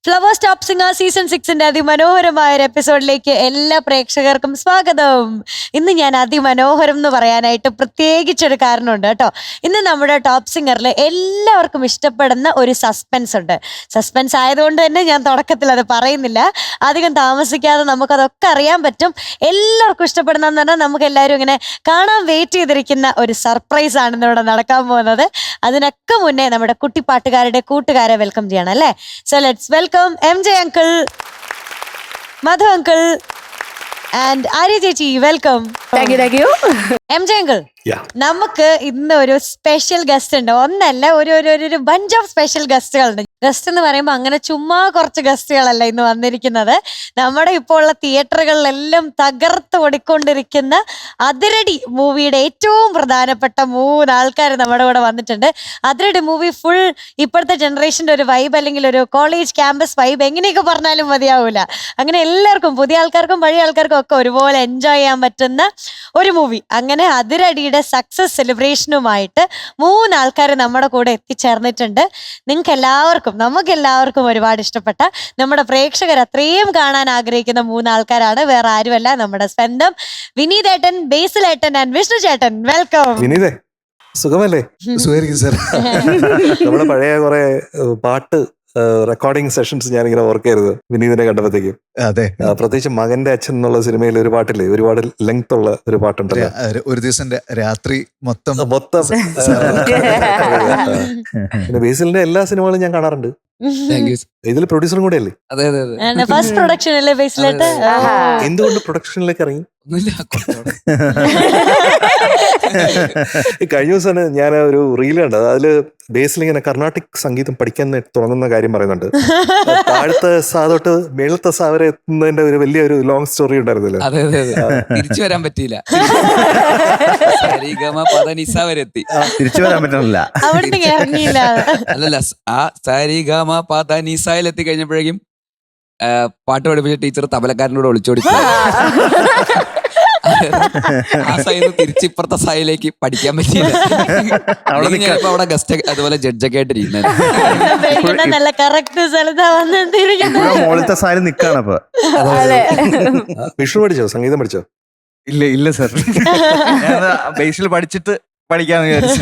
Flowers top singer season 6 അതിമനോഹരമായ ഒരു എപ്പിസോഡിലേക്ക് എല്ലാ പ്രേക്ഷകർക്കും സ്വാഗതം. ഇന്ന് ഞാൻ അതിമനോഹരം എന്ന് പറയാനായിട്ട് പ്രത്യേകിച്ചൊരു കാരണമുണ്ട് കേട്ടോ. ഇന്ന് നമ്മുടെ ടോപ്പ് സിംഗറിൽ എല്ലാവർക്കും ഇഷ്ടപ്പെടുന്ന ഒരു സസ്പെൻസ് ഉണ്ട്. സസ്പെൻസ് ആയതുകൊണ്ട് തന്നെ ഞാൻ തുടക്കത്തിൽ അത് പറയുന്നില്ല. അധികം താമസിക്കാതെ നമുക്കതൊക്കെ അറിയാൻ പറ്റും. എല്ലാവർക്കും ഇഷ്ടപ്പെടുന്നതെന്ന് പറഞ്ഞാൽ നമുക്ക് എല്ലാവരും ഇങ്ങനെ കാണാൻ വെയിറ്റ് ചെയ്തിരിക്കുന്ന ഒരു സർപ്രൈസ് ആണ് ഇവിടെ നടക്കാൻ പോകുന്നത്. അതിനൊക്കെ മുന്നേ നമ്മുടെ കുട്ടിപ്പാട്ടുകാരുടെ കൂട്ടുകാരെ വെൽക്കം ചെയ്യണം അല്ലേ? So let's welcome MJ uncle, Madhu uncle and Arya ചേച്ചി. Welcome. Thank you. MJ uncle, നമുക്ക് ഇന്ന് ഒരു സ്പെഷ്യൽ ഗസ്റ്റ് ഉണ്ട്. ഒന്നല്ല, ഒരു ബഞ്ച് ഓഫ് സ്പെഷ്യൽ ഗസ്റ്റുകളുണ്ട്. ഗസ്റ്റ് എന്ന് പറയുമ്പോൾ അങ്ങനെ ചുമ്മാ കുറച്ച് ഗസ്റ്റുകളല്ല ഇന്ന് വന്നിരിക്കുന്നത്. നമ്മുടെ ഇപ്പോൾ ഉള്ള തിയേറ്ററുകളിലെല്ലാം തകർത്ത് ഓടിക്കൊണ്ടിരിക്കുന്ന അതിരടി മൂവിയുടെ ഏറ്റവും പ്രധാനപ്പെട്ട 3 ആൾക്കാർ നമ്മുടെ കൂടെ വന്നിട്ടുണ്ട്. അതിരടി മൂവി ഫുൾ ഇപ്പോഴത്തെ ജനറേഷൻ്റെ ഒരു വൈബ്, അല്ലെങ്കിൽ ഒരു കോളേജ് ക്യാമ്പസ് വൈബ്, എങ്ങനെയൊക്കെ പറഞ്ഞാലും മതിയാവൂല. അങ്ങനെ എല്ലാവർക്കും, പുതിയ ആൾക്കാർക്കും പഴയ ആൾക്കാർക്കും ഒക്കെ ഒരുപോലെ എൻജോയ് ചെയ്യാൻ പറ്റുന്ന ഒരു മൂവി. അങ്ങനെ അതിരടിയുടെ സക്സസ് സെലിബ്രേഷനുമായിട്ട് 3 ആൾക്കാർ നമ്മുടെ കൂടെ എത്തിച്ചേർന്നിട്ടുണ്ട്. നമുക്ക് എല്ലാവർക്കും ഒരുപാട് ഇഷ്ടപ്പെട്ട, നമ്മുടെ പ്രേക്ഷകർ അത്രയും കാണാൻ ആഗ്രഹിക്കുന്ന 3 ആൾക്കാരാണ്. വേറെ ആരുമല്ല, നമ്മുടെ സ്വന്തം വിനീതേട്ടൻ, ബേസിലേട്ടൻ ആൻഡ് വിഷ്ണു ചേട്ടൻ. വെൽക്കം. വിനീതേ, സുഖമല്ലേ? സുഖമായിരിക്കും സാർ. നമ്മുടെ പഴയ കുറെ പാട്ട് റെക്കോർഡിംഗ് സെഷൻസ് ഞാനിങ്ങനെ ഓർക്കരുത് വിനീതിനെ കണ്ടപ്പോഴത്തേക്കും. അതെ, പ്രത്യേകിച്ച് മകന്റെ അച്ഛൻ എന്നുള്ള സിനിമയിൽ ഒരു പാട്ടില്ലേ, ഒരുപാട് ലെങ്ത് ഉള്ള ഒരു പാട്ടുണ്ടല്ലോ. ഒരു ദിവസം രാത്രി മൊത്തം പിന്നെ ബേസിലിന്റെ എല്ലാ സിനിമകളും ഞാൻ കാണാറുണ്ട്. ഇതിൽ പ്രൊഡ്യൂസറും കൂടെ അല്ലേ? ഫസ്റ്റ് പ്രൊഡക്ഷൻ അല്ലേ ബേസിലേട്ട്? എന്തുകൊണ്ട് പ്രൊഡക്ഷനിലേക്ക് ഇറങ്ങി? കഴിഞ്ഞ ദിവസം ഞാൻ ഒരു റീൽ കണ്ടത്. അതില് ബേസിൽ ഇങ്ങനെ കർണാട്ടിക് സംഗീതം പഠിക്കാൻ തുടങ്ങുന്ന കാര്യം പറയുന്നുണ്ട്. താഴത്തെ സാ തൊട്ട് മേളത്തെ സാ വരെ എത്തുന്നതിന്റെ ഒരു വലിയൊരു ലോങ് സ്റ്റോറി ഉണ്ടായിരുന്നില്ല? തിരിച്ചു വരാൻ പറ്റിയില്ല. തിരിച്ചു വരാൻ പറ്റില്ല. അല്ലല്ല, ആ സാരിഗമ പദ നിസായിൽ എത്തി കഴിഞ്ഞപ്പോഴേക്കും പാട്ട് പഠിപ്പിച്ച ടീച്ചർ തബലക്കാരനോട് ഒളിച്ചോടി ആ സൈന്ന് തിരിച്ചിപ്പുറത്തെ സായിലേക്ക് പഠിക്കാൻ പറ്റിയില്ല. ഞാനിപ്പോ അവിടെ ഗസ്റ്റ് അതുപോലെ ജഡ്ജൊക്കെ ആയിട്ടിരിക്കുന്നത്. മോളത്തെ സാരി നിക്കാണ്. അപ്പൊ വിഷ്ണു പഠിച്ചോ? സംഗീതം പഠിച്ചോ? ഇല്ല സാർ, ബേസിൽ പഠിച്ചിട്ട് പഠിക്കാന്ന് വിചാരിച്ചു.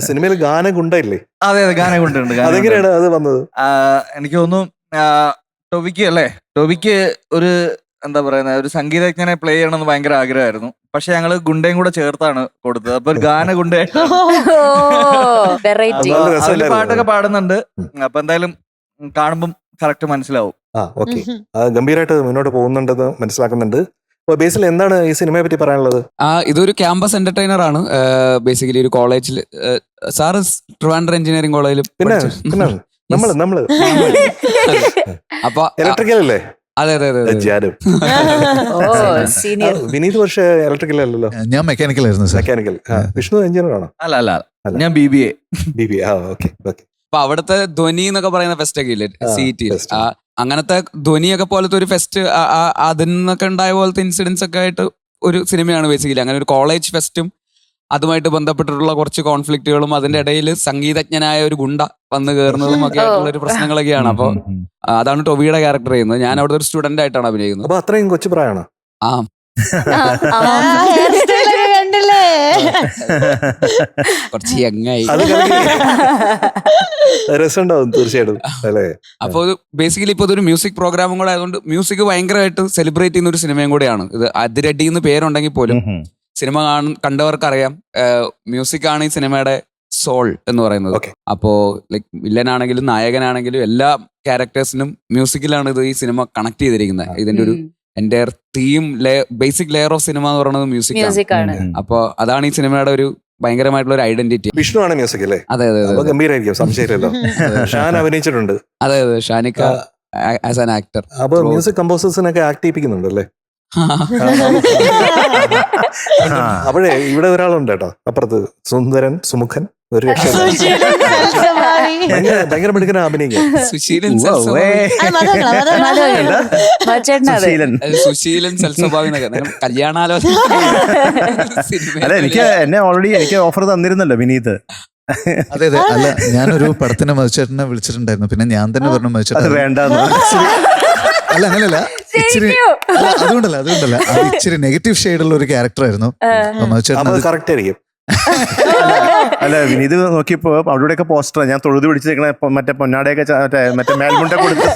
സിനിമയിൽ ഗാനഗുണ്ടയില്ലേ? അതെ, ഗാനഗുണ്ടുണ്ട്. അതെങ്ങനെയാണ് അത് വന്നത്? എനിക്ക് തോന്നുന്നു ടോബിക്ക് ഒരു എന്താ പറയുന്ന ഒരു സംഗീതജ്ഞനെ പ്ലേ ചെയ്യണമെന്ന് ഭയങ്കര ആഗ്രഹമായിരുന്നു. പക്ഷെ ഞങ്ങള് ഗുണ്ടയും കൂടെ ചേർത്താണ് കൊടുത്തത്. അപ്പൊ ഒരു ഗാനഗുണ്ടയായിട്ട് പാട്ടൊക്കെ പാടുന്നുണ്ട്. അപ്പൊ എന്തായാലും കാണുമ്പം കറക്റ്റ് മനസ്സിലാവും. ഗംഭീരമായിട്ട് മുന്നോട്ട് പോകുന്നുണ്ടെന്ന് മനസ്സിലാക്കുന്നുണ്ട്. ബേസിൽ എന്താണ് ഈ സിനിമയെ പറ്റി പറയാനുള്ളത്? ഇതൊരു ക്യാമ്പസ് എന്റർടൈനർ ആണ്. ബേസിക്കലി ഒരു കോളേജിൽ, സാറ് ട്രിവാൻഡ്രം എഞ്ചിനീയറിംഗ് കോളേജിൽ. പിന്നെ നമ്മള് അപ്പൊ ഇലക്ട്രിക്കൽ അല്ലേ? അതെ. വിനീത് പക്ഷേ ഇലക്ട്രിക്കൽ അല്ലല്ലോ. ഞാൻ മെക്കാനിക്കൽ ആയിരുന്നു. മെക്കാനിക്കൽ. വിഷ്ണു എഞ്ചിനീയർ ആണോ? അല്ല, ഞാൻ BBA. ഓക്കെ. അപ്പൊ അവിടുത്തെ ധ്വനി എന്നൊക്കെ പറയുന്ന ഫെസ്റ്റ് ഒക്കെ ഇല്ലേ, CET, അങ്ങനത്തെ ധ്വനിയൊക്കെ പോലത്തെ ഒരു ഫെസ്റ്റ്, അതിൽ നിന്നൊക്കെ ഉണ്ടായ പോലത്തെ ഇൻസിഡൻസ് ഒക്കെ ആയിട്ട് ഒരു സിനിമയാണ് ബേസിക്കലി. അങ്ങനെ ഒരു കോളേജ് ഫെസ്റ്റും അതുമായിട്ട് ബന്ധപ്പെട്ടിട്ടുള്ള കുറച്ച് കോൺഫ്ലിക്റ്റുകളും അതിന്റെ ഇടയിൽ സംഗീതജ്ഞനായ ഒരു ഗുണ്ട വന്നു കയറുന്നതും ഒക്കെ ആയിട്ടുള്ള ഒരു പ്രശ്നങ്ങളൊക്കെയാണ്. അപ്പൊ അതാണ് ടൊവിയുടെ ക്യാരക്ടർ ചെയ്യുന്നത്. ഞാൻ അവിടെ ഒരു സ്റ്റുഡന്റ് ആയിട്ടാണ് അഭിനയിക്കുന്നത്. അപ്പൊ അത്രയും കൊച്ചു പ്രായമാണ്. കണ്ടില്ലേ? കുറച്ച് യങ്ങായി. രസമുണ്ടാവും തീർച്ചയായിട്ടും അല്ലേ? അപ്പൊ ബേസിക്കലി ഇപ്പൊ ഇതൊരു മ്യൂസിക് പ്രോഗ്രാമും കൂടെ ആയതുകൊണ്ട് മ്യൂസിക് ഭയങ്കരമായിട്ട് സെലിബ്രേറ്റ് ചെയ്യുന്ന ഒരു സിനിമയും കൂടെയാണ് ഇത്. അതിരടി എന്ന് പേരുണ്ടെങ്കിൽ പോലും സിനിമ കണ്ടവർക്ക് അറിയാം, മ്യൂസിക് ആണ് ഈ സിനിമയുടെ സോൾ എന്ന് പറയുന്നത്. അപ്പോ ലൈക് വില്ലനാണെങ്കിലും നായകനാണെങ്കിലും എല്ലാ ക്യാരക്ടേഴ്സിനും മ്യൂസിക്കിലാണ് ഇത് ഈ സിനിമ കണക്ട് ചെയ്തിരിക്കുന്നത്. ഇതിന്റെ ഒരു എൻ്റെ theme basic layer of cinema എന്ന് പറയുന്നത് മ്യൂസിക് ആണ്. അപ്പൊ അതാണ് ഈ സിനിമയുടെ ഒരു ഭയങ്കരമായിട്ടുള്ള ഒരു ഐഡന്റിറ്റി. വിഷ്ണു ആണ് മ്യൂസിക് അല്ലേ? അതെ. ഗംഭീരായിരിക്കും, സംശയമില്ലല്ലോ. ഷാൻ അഭിനയിച്ചിട്ടുണ്ട്. അതെ, ഷാനിക്ക ആസ് ആൻ ആക്ടർ. അപ്പൊ മ്യൂസിക് കമ്പോസേഴ്സിനൊക്കെ ആക്ട് ചെയ്യിപ്പിക്കുന്നുണ്ടല്ലേ? അപ്പോഴേ ഇവിടെ ഒരാളുണ്ട് കേട്ടോ, അപ്പുറത്ത് സുന്ദരൻ സുമുഖൻ, ഒരു ഭയങ്കര മിടുക്കനാ അഭിനയിക്കാൻ. സുശീലൻ സൽസ്വഭാവി കല്യാണാലോചന. അല്ല, എനിക്ക് ഓൾറെഡി ഓഫർ തന്നിരുന്നല്ലോ വിനീത്. അതെ അതെ. അല്ല, ഞാനൊരു പടത്തിന് മധുചേട്ടനെ വിളിച്ചിട്ടുണ്ടായിരുന്നു. പിന്നെ ഞാൻ തന്നെ പറഞ്ഞു അത് മധുചേട്ടൻ വേണ്ടെന്ന്. അല്ല അങ്ങനെയല്ല, ഇച്ചിരി അല്ല, അതുകൊണ്ടല്ല അത് ഇച്ചിരി നെഗറ്റീവ് ഷെയ്ഡുള്ള ഒരു ക്യാരക്ടർ ആയിരുന്നു. അപ്പൊ മധുചേട്ടൻ അപ്പൊ അത് കറക്റ്റ് ആയിരിക്കും. അല്ല വിനീത് നോക്കിയപ്പോ അവിടെയൊക്കെ പോസ്റ്റർ ഞാൻ തൊഴുത് പിടിച്ചിരിക്കണ മറ്റേ പൊന്നാടയൊക്കെ മറ്റേ മേൽമുണ്ട കൊടുത്ത്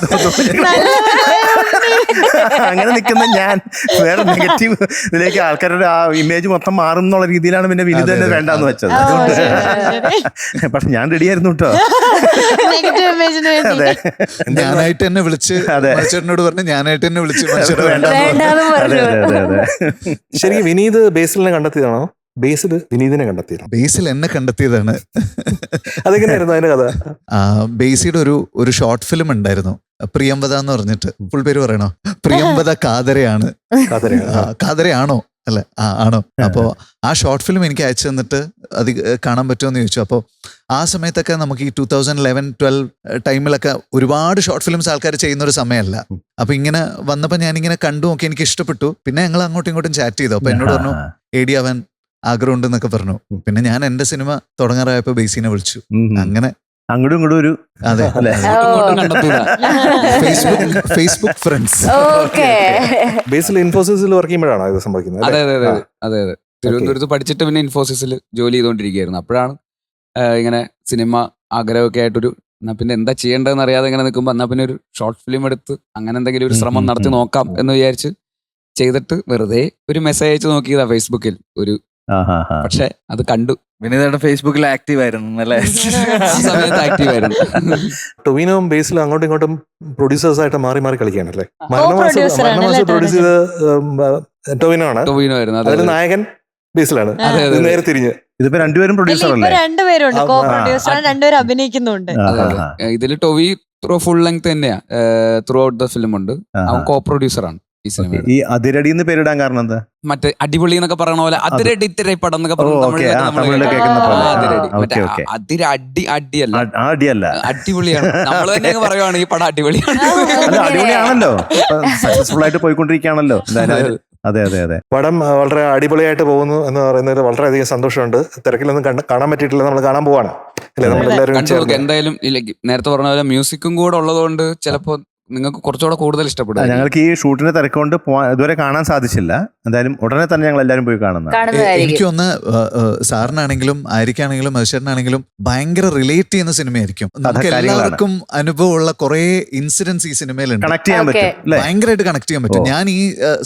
അങ്ങനെ നിൽക്കുന്ന ഞാൻ വേറെ നെഗറ്റീവ് ഇതിലേക്ക് ആൾക്കാരുടെ ആ ഇമേജ് മൊത്തം മാറും എന്നുള്ള രീതിയിലാണ് പിന്നെ വിനീത് തന്നെ വേണ്ടാന്ന് വെച്ചത്. പക്ഷെ ഞാൻ റെഡിയായിരുന്നു കേട്ടോ. നെഗറ്റീവ് ഇമേജിന് വേണ്ടി അതെ ഞാനായിട്ട് തന്നെ വിളിച്ച് അതെ. മധുചേട്ടനോട് പറഞ്ഞു, ഞാനായിട്ട് തന്നെ വിളിച്ച് മധുചേട്ടൻ വേണ്ടാന്ന് വേണ്ടാന്ന് അതെ പറഞ്ഞു. അതെ അതെ അതെ. ശരിക്കും വിനീത് ബേസിലിനെ കണ്ടെത്തിയതാണോ, ബേസിൽ വിനീതിനെ കണ്ടെത്തിയതാണോ? ബേസിൽ എന്നെ കണ്ടെത്തിയതാണ്. അതെങ്ങനെയായിരുന്നു അതിന്റെ കഥ? ബേസിയുടെ ഒരു ഷോർട്ട് ഫിലിം ഉണ്ടായിരുന്നു, പ്രിയംവദ എന്ന് പറഞ്ഞിട്ട്. ഫുൾ പേര് പറയണോ? പ്രിയംവദ കാതരയാണ്. കാതരയാണോ? അല്ല ആണോ? അപ്പോ ആ ഷോർട്ട് ഫിലിം എനിക്ക് അയച്ചു തന്നിട്ട് അത് കാണാൻ പറ്റുമോ എന്ന് ചോദിച്ചു. അപ്പോൾ ആ സമയത്തൊക്കെ നമുക്ക് ഈ 2011-12 ടൈമിലൊക്കെ ഒരുപാട് ഷോർട്ട് ഫിലിംസ് ആൾക്കാർ ചെയ്യുന്ന ഒരു സമയമല്ല. അപ്പൊ ഇങ്ങനെ വന്നപ്പോൾ ഞാനിങ്ങനെ കണ്ടു നോക്കി, എനിക്ക് ഇഷ്ടപ്പെട്ടു. പിന്നെ ഞങ്ങൾ അങ്ങോട്ടും ഇങ്ങോട്ടും ചാറ്റ് ചെയ്തു. അപ്പൊ എന്നോട് പറഞ്ഞു എഡി ആവാൻ ആഗ്രഹം ഉണ്ടെന്നൊക്കെ പറഞ്ഞു. പിന്നെ ഞാൻ എന്റെ സിനിമ തുടങ്ങാറായപ്പോ ബേസിനെ വിളിച്ചു. അങ്ങനെ അങ്ങോട്ടും ഇങ്ങോട്ടും ഒരു അതെ അല്ലേ? Facebook friends. ഓക്കെ. ബേസിൽ ഇൻഫോസിസിൽ വർക്ക് ചെയ്യുമ്പോഴാണോ ഇത് സംഭവിക്കുന്നത്? അതെ അല്ലേ? അതെ അതെ അതെ അതെ. തിരുവനന്തപുരത്ത് പഠിച്ചിട്ട് പിന്നെ ഇൻഫോസിസിൽ ജോലി ചെയ്തുകൊണ്ടിരിക്കുകയായിരുന്നു. അപ്പോഴാണ് ഇങ്ങനെ സിനിമ ആഗ്രഹമൊക്കെ ആയിട്ടൊരു എന്നാ പിന്നെ എന്താ ചെയ്യേണ്ടതെന്ന് അറിയാതെ ഇങ്ങനെ നിൽക്കുമ്പോൾ എന്നാ പിന്നെ ഒരു ഷോർട്ട് ഫിലിം എടുത്ത് അങ്ങനെ എന്തെങ്കിലും ഒരു ശ്രമം നടത്തി നോക്കാം എന്ന് വിചാരിച്ച് ചെയ്തിട്ട് വെറുതെ ഒരു മെസ്സേജ് അയച്ചു നോക്കിയതാ ഫേസ്ബുക്കിൽ ഒരു. പക്ഷെ അത് കണ്ടു. വിനീതയുടെ ഫേസ്ബുക്കിൽ ആക്റ്റീവ് ആയിരുന്നു അല്ലേ? ആ സമയത്ത് ആക്റ്റീവ് ആയിരുന്നു. ടൊവിനോയും ബേസിലും അങ്ങോട്ടും ഇങ്ങോട്ടും പ്രൊഡ്യൂസേഴ്സ് ആയിട്ട് മാറി മാറി കളിക്കുകയാണല്ലേ. producer ആണ് അല്ലേ പ്രൊഡ്യൂസ് ചെയ്ത് ടൊവിനോ ആണ്. ടൊവിനോ ആയിരുന്നു. അതെ അതിൽ നായകൻ ബേസിലാണ്. അതെ ഇത് നേരെ തിരിഞ്ഞ് ഇതിപ്പോ രണ്ടുപേരും പ്രൊഡ്യൂസർ ഇപ്പൊ അല്ലേ? രണ്ടുപേരുണ്ട്, കോ പ്രൊഡ്യൂസർ രണ്ടുപേരും അഭിനയിക്കുന്നുണ്ട്. ഇതിൽ ടൊവി ഫുൾ ലെങ്ത് തന്നെയാ, ത്രൂ ഔട്ട് ദ ഫിലിം ഉണ്ട്. അവൻ കോ പ്രൊഡ്യൂസർ ആണ് ഈ സിനിമ. ഈ അതിരടി എന്ന് പേരിടാൻ കാരണം എന്താ? മറ്റേ അടിപൊളി എന്നൊക്കെ പറയണ പോലെ അതിരടി ഇത്തിരി പടം എന്നൊക്കെ ഓ, okay. തമിഴില് കേൾക്കുന്ന പോലെ. Okay, okay. അതിര അടിയല്ല, ആ അടിയല്ല. അടിപൊളിയാണ്. നമ്മൾ തന്നെ പറയുവാണ് ഈ പടം അടിപൊളിയാണ്. അത് അടിപൊളിയാണല്ലോ, സക്സസ്ഫുൾ ആയിട്ട് പോയിക്കൊണ്ടിരിക്കുകയാണല്ലോ എന്തായാലും. അതെ അതെ അതെ. പടം വളരെ അടിപൊളിയായിട്ട് പോകുന്നു എന്ന് പറയുന്നതിൽ വളരെയധികം സന്തോഷമുണ്ട്. തിരക്കിലൊന്നും കാണാൻ പറ്റിയിട്ടില്ല, നമ്മൾ കാണാൻ പോവാണ് അല്ലേ? നമ്മളെല്ലാവരും കണ്ടു നോക്ക് എന്തായാലും. നേരത്തെ പറഞ്ഞ പോലെ മ്യൂസിക്കും കൂടെ ഉള്ളതുകൊണ്ട് ചിലപ്പോ നിങ്ങൾക്ക് കുറച്ചുകൂടെ കൂടുതൽ ഇഷ്ടപ്പെടും. ഞങ്ങൾക്ക് ഈ ഷൂട്ടിന്റെ തിരക്കൊണ്ട് ഇതുവരെ കാണാൻ സാധിച്ചില്ല. എന്തായാലും ഉടനെ തന്നെ ഞങ്ങൾ എല്ലാവരും പോയി കാണുന്നത്. എനിക്ക് ഒന്ന് സാറിനാണെങ്കിലും ആയിരിക്കാണെങ്കിലും മനുഷ്യനാണെങ്കിലും ഭയങ്കര റിലേറ്റ് ചെയ്യുന്ന സിനിമയായിരിക്കും. നമുക്ക് എല്ലാവർക്കും അനുഭവമുള്ള കുറെ ഇൻസിഡൻസ് ഈ സിനിമയിലുണ്ട്. കണക്ട് ചെയ്യാൻ പറ്റും അല്ലേ? ഭയങ്കരമായിട്ട് കണക്ട് ചെയ്യാൻ പറ്റും. ഞാൻ ഈ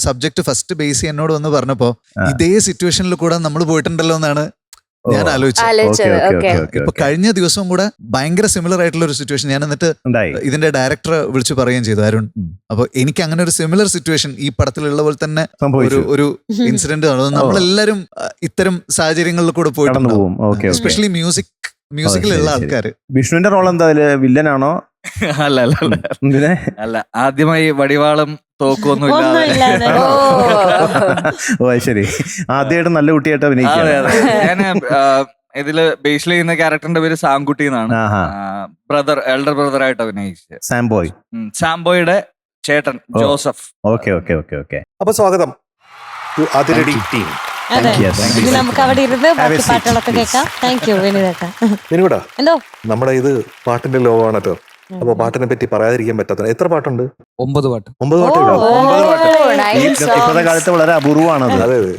സബ്ജക്ട് ഫസ്റ്റ് ബേസ് എന്നോട് വന്ന് പറഞ്ഞപ്പോ ഇതേ സിറ്റുവേഷനിൽ കൂടെ നമ്മൾ പോയിട്ടുണ്ടല്ലോ എന്നാണ് ഞാൻ ആലോചിച്ചത്. ഇപ്പൊ കഴിഞ്ഞ ദിവസം കൂടെ ഭയങ്കര സിമിലർ ആയിട്ടുള്ള ഒരു സിറ്റുവേഷൻ ഞാൻ എന്നിട്ട് ഇതിന്റെ ഡയറക്ടറെ വിളിച്ച് പറയുകയും ചെയ്തു, അരുൺ. അപ്പൊ എനിക്ക് അങ്ങനെ ഒരു സിമിലർ സിറ്റുവേഷൻ ഈ പടത്തിലുള്ള പോലെ തന്നെ ഒരു ഇൻസിഡന്റ് ആണ്. നമ്മളെല്ലാരും ഇത്തരം സാഹചര്യങ്ങളിൽ കൂടെ പോയിട്ടുണ്ടാവും, എസ്പെഷ്യലി മ്യൂസിക്കിലുള്ള ആൾക്കാര്. വിഷ്ണുവിന്റെ റോൾ എന്താ അതില്? വില്ലനാണോ? അല്ല അല്ല അല്ല അല്ല. ആദ്യമായി വടിവാളും തോക്കൊന്നും ഇല്ലാതെ. ഓ ശരി, ആദ്യമായിട്ട് നല്ല കുട്ടിയായിട്ട് അഭിനയിക്കുക. ഞാൻ ഇതില് ബേസിൽ ചെയ്യുന്ന ക്യാരക്ടറിന്റെ പേര് സാംകുട്ടി എന്നാണ്. എൽഡർ ബ്രദർ ആയിട്ട് അഭിനയിച്ചത് സാംബോയ്. സാംബോയുടെ ചേട്ടൻ Joseph. Okay okay okay okay. അപ്പൊ സ്വാഗതം അതിരടി ടീം. അതെ, ഇനി നമുക്ക് അവിടെ ഇരുന്ന് ബാക്കി പാട്ടുകളൊക്കെ കേൾക്കാം. Thank you വിനീതേട്ടാ. വിനുകൂടാ, എന്തോ നമ്മുടെ ഇത് പാട്ടിന്റെ ലോകമാണല്ലോ. അപ്പൊ പാട്ടിനെ പറ്റി പറയാതിരിക്കാൻ പറ്റാത്ത എത്ര പാട്ടുണ്ട്? 9 പാട്ട്. 9 പാട്ടുകൾ. 9 പാട്ട് ഇപ്പോഴത്തെ കാലത്ത് വളരെ അപൂർവമാണത്. അതെ അതെ.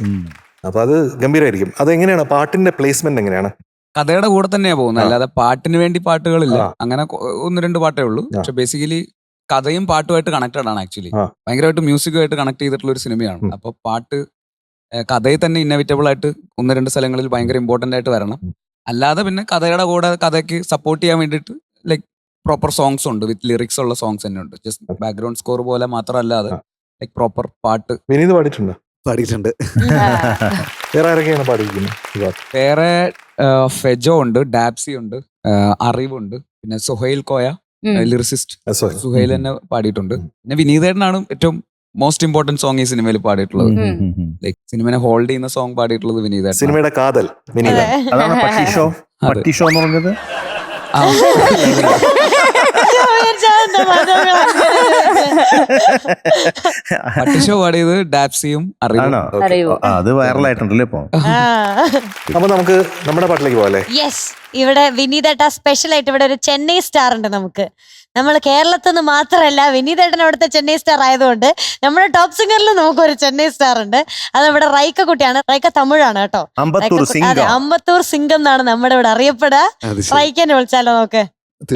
അപ്പൊ അത് ഗംഭീരമായിരിക്കും. അതെങ്ങനെയാണ് പാട്ടിന്റെ പ്ലേസ്മെന്റ് എങ്ങനെയാണ്? കഥയുടെ കൂടെ തന്നെയാ പോകുന്നത്, അല്ലാതെ പാട്ടിന് വേണ്ടി പാട്ടുകളില്ല. അങ്ങനെ 1-2 പാട്ടേ ഉള്ളൂ. പക്ഷെ ബേസിക്കലി കഥയും പാട്ടുമായിട്ട് കണക്റ്റഡ് ആണ്. ആക്ച്വലി ഭയങ്കരമായിട്ട് മ്യൂസിക്കുമായിട്ട് കണക്ട് ചെയ്തിട്ടുള്ള ഒരു സിനിമയാണ്. അപ്പൊ പാട്ട് കഥയിൽ തന്നെ ഇന്നവിറ്റബിൾ ആയിട്ട് 1-2 സ്ഥലങ്ങളിൽ ഭയങ്കര ഇമ്പോർട്ടന്റ് ആയിട്ട് വരണം. അല്ലാതെ പിന്നെ കഥയുടെ കൂടെ കഥയ്ക്ക് സപ്പോർട്ട് ചെയ്യാൻ വേണ്ടിയിട്ട് ലൈക് പ്രോപ്പർ സോങ്സ് ഉണ്ട്, വിത്ത് ലിറിക്സ് ഉള്ള സോങ്സ് തന്നെ ഉണ്ട്. ജസ്റ്റ് ബാക്ക്ഗ്രൗണ്ട് സ്കോർ പോലെ മാത്രമല്ലാതെ ലൈക് പ്രോപ്പർ പാട്ട്. വിനീത് പാടിയിട്ടുണ്ടോ? പാടിയിട്ടുണ്ട്. വേറെ ആരൊക്കെയാണ് പാടിയിരിക്കുന്നത്? വേറെ ഫെജോ ഉണ്ട്, ഡാപ്സി ഉണ്ട്, അറിവുണ്ട്, പിന്നെ സുഹൈൽ കോയ ലിറിസിസ്റ്റ് സുഹൈൽ തന്നെ പാടിയിട്ടുണ്ട്. പിന്നെ വിനീതേട്ടനാണ് ഏറ്റവും മോസ്റ്റ് ഇമ്പോർട്ടന്റ് സോങ് ഈ സിനിമയിൽ പാടിയിട്ടുള്ളത്. ലൈക് സിനിമനെ ഹോൾഡ് ചെയ്യുന്ന സോങ് പാടിയിട്ടുള്ളത് വിനീതേട്ടൻ. സിനിമയുടെ കാതൽ വിനീത. അതാണ് പട്ടിഷോ എന്ന് പറഞ്ഞത്. പട്ടിഷോ പാടിയത് ഡാപ്സിയും ആണോ? അറിയും. അത് വൈറലായിട്ടുണ്ടല്ലോ ഇപ്പൊ. അപ്പൊ നമുക്ക് നമ്മുടെ പാട്ടിലേക്ക് പോകാല്ലേ? യെസ്, ഇവിടെ വിനീതേട്ട സ്പെഷ്യൽ ആയിട്ട് ഇവിടെ ഒരു ചെന്നൈ സ്റ്റാർ ഉണ്ട് നമുക്ക്. നമ്മൾ കേരളത്തിൽ നിന്ന് മാത്രമല്ല, വിനീതേട്ടൻ അവിടുത്തെ ചെന്നൈ സ്റ്റാർ ആയതുകൊണ്ട് നമ്മുടെ ടോപ്പ് സിംഗറിൽ നമുക്ക് ഒരു ചെന്നൈ സ്റ്റാർ ഉണ്ട്. അത് നമ്മുടെ റൈക്ക കുട്ടിയാണ്. റൈക്ക തമിഴാണ് കേട്ടോ. അതെ, അമ്പത്തൂർ സിംഗം എന്നാണ് നമ്മുടെ ഇവിടെ അറിയപ്പെടുക. റൈക്കനെ വിളിച്ചാലോ നോക്ക്.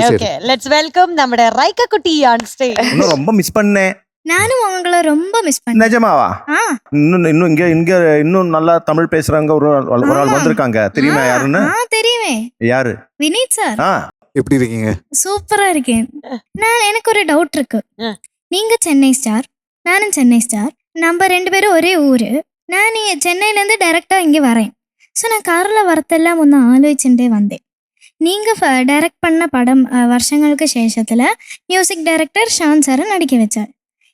ഓക്കെ, ലെറ്റ്സ് വെൽക്കം നമ്മുടെ റൈക്ക കുട്ടി ഓൺ സ്റ്റേജ്. ரொம்ப மிஸ் பண்ணேன். நானும் அவங்கள ரொம்ப மிஸ் பண்ணேன். நிஜமாவா? இன்னும் நல்லா தமிழ் பேசுறாங்க ஒரு ஆள் வந்திருக்காங்க. தெரியுமா யாருன்னு? தெரியுமே. யாரு? வினீத் சார். எப்படி இருக்கீங்க? சூப்பரா இருக்கேன். எனக்கு ஒரு டவுட் இருக்கு. நீங்க சென்னை ஸ்டார், நானும் சென்னை ஸ்டார். நம்ம 2 பேரும் ஒரே ஊரு. நான் சென்னையில இருந்து டைரக்டா இங்க வரேன். ஸோ நான் கார்ல வரத்தெல்லாம் ஒன்று ஆலோசிச்சுட்டே வந்தேன். நீங்கள் டைரக்ட் பண்ண படம் வருஷங்களுக்கு சேஷத்தில் மியூசிக் டைரக்டர் ஷான் சாரை நடிக்க வச்சார்.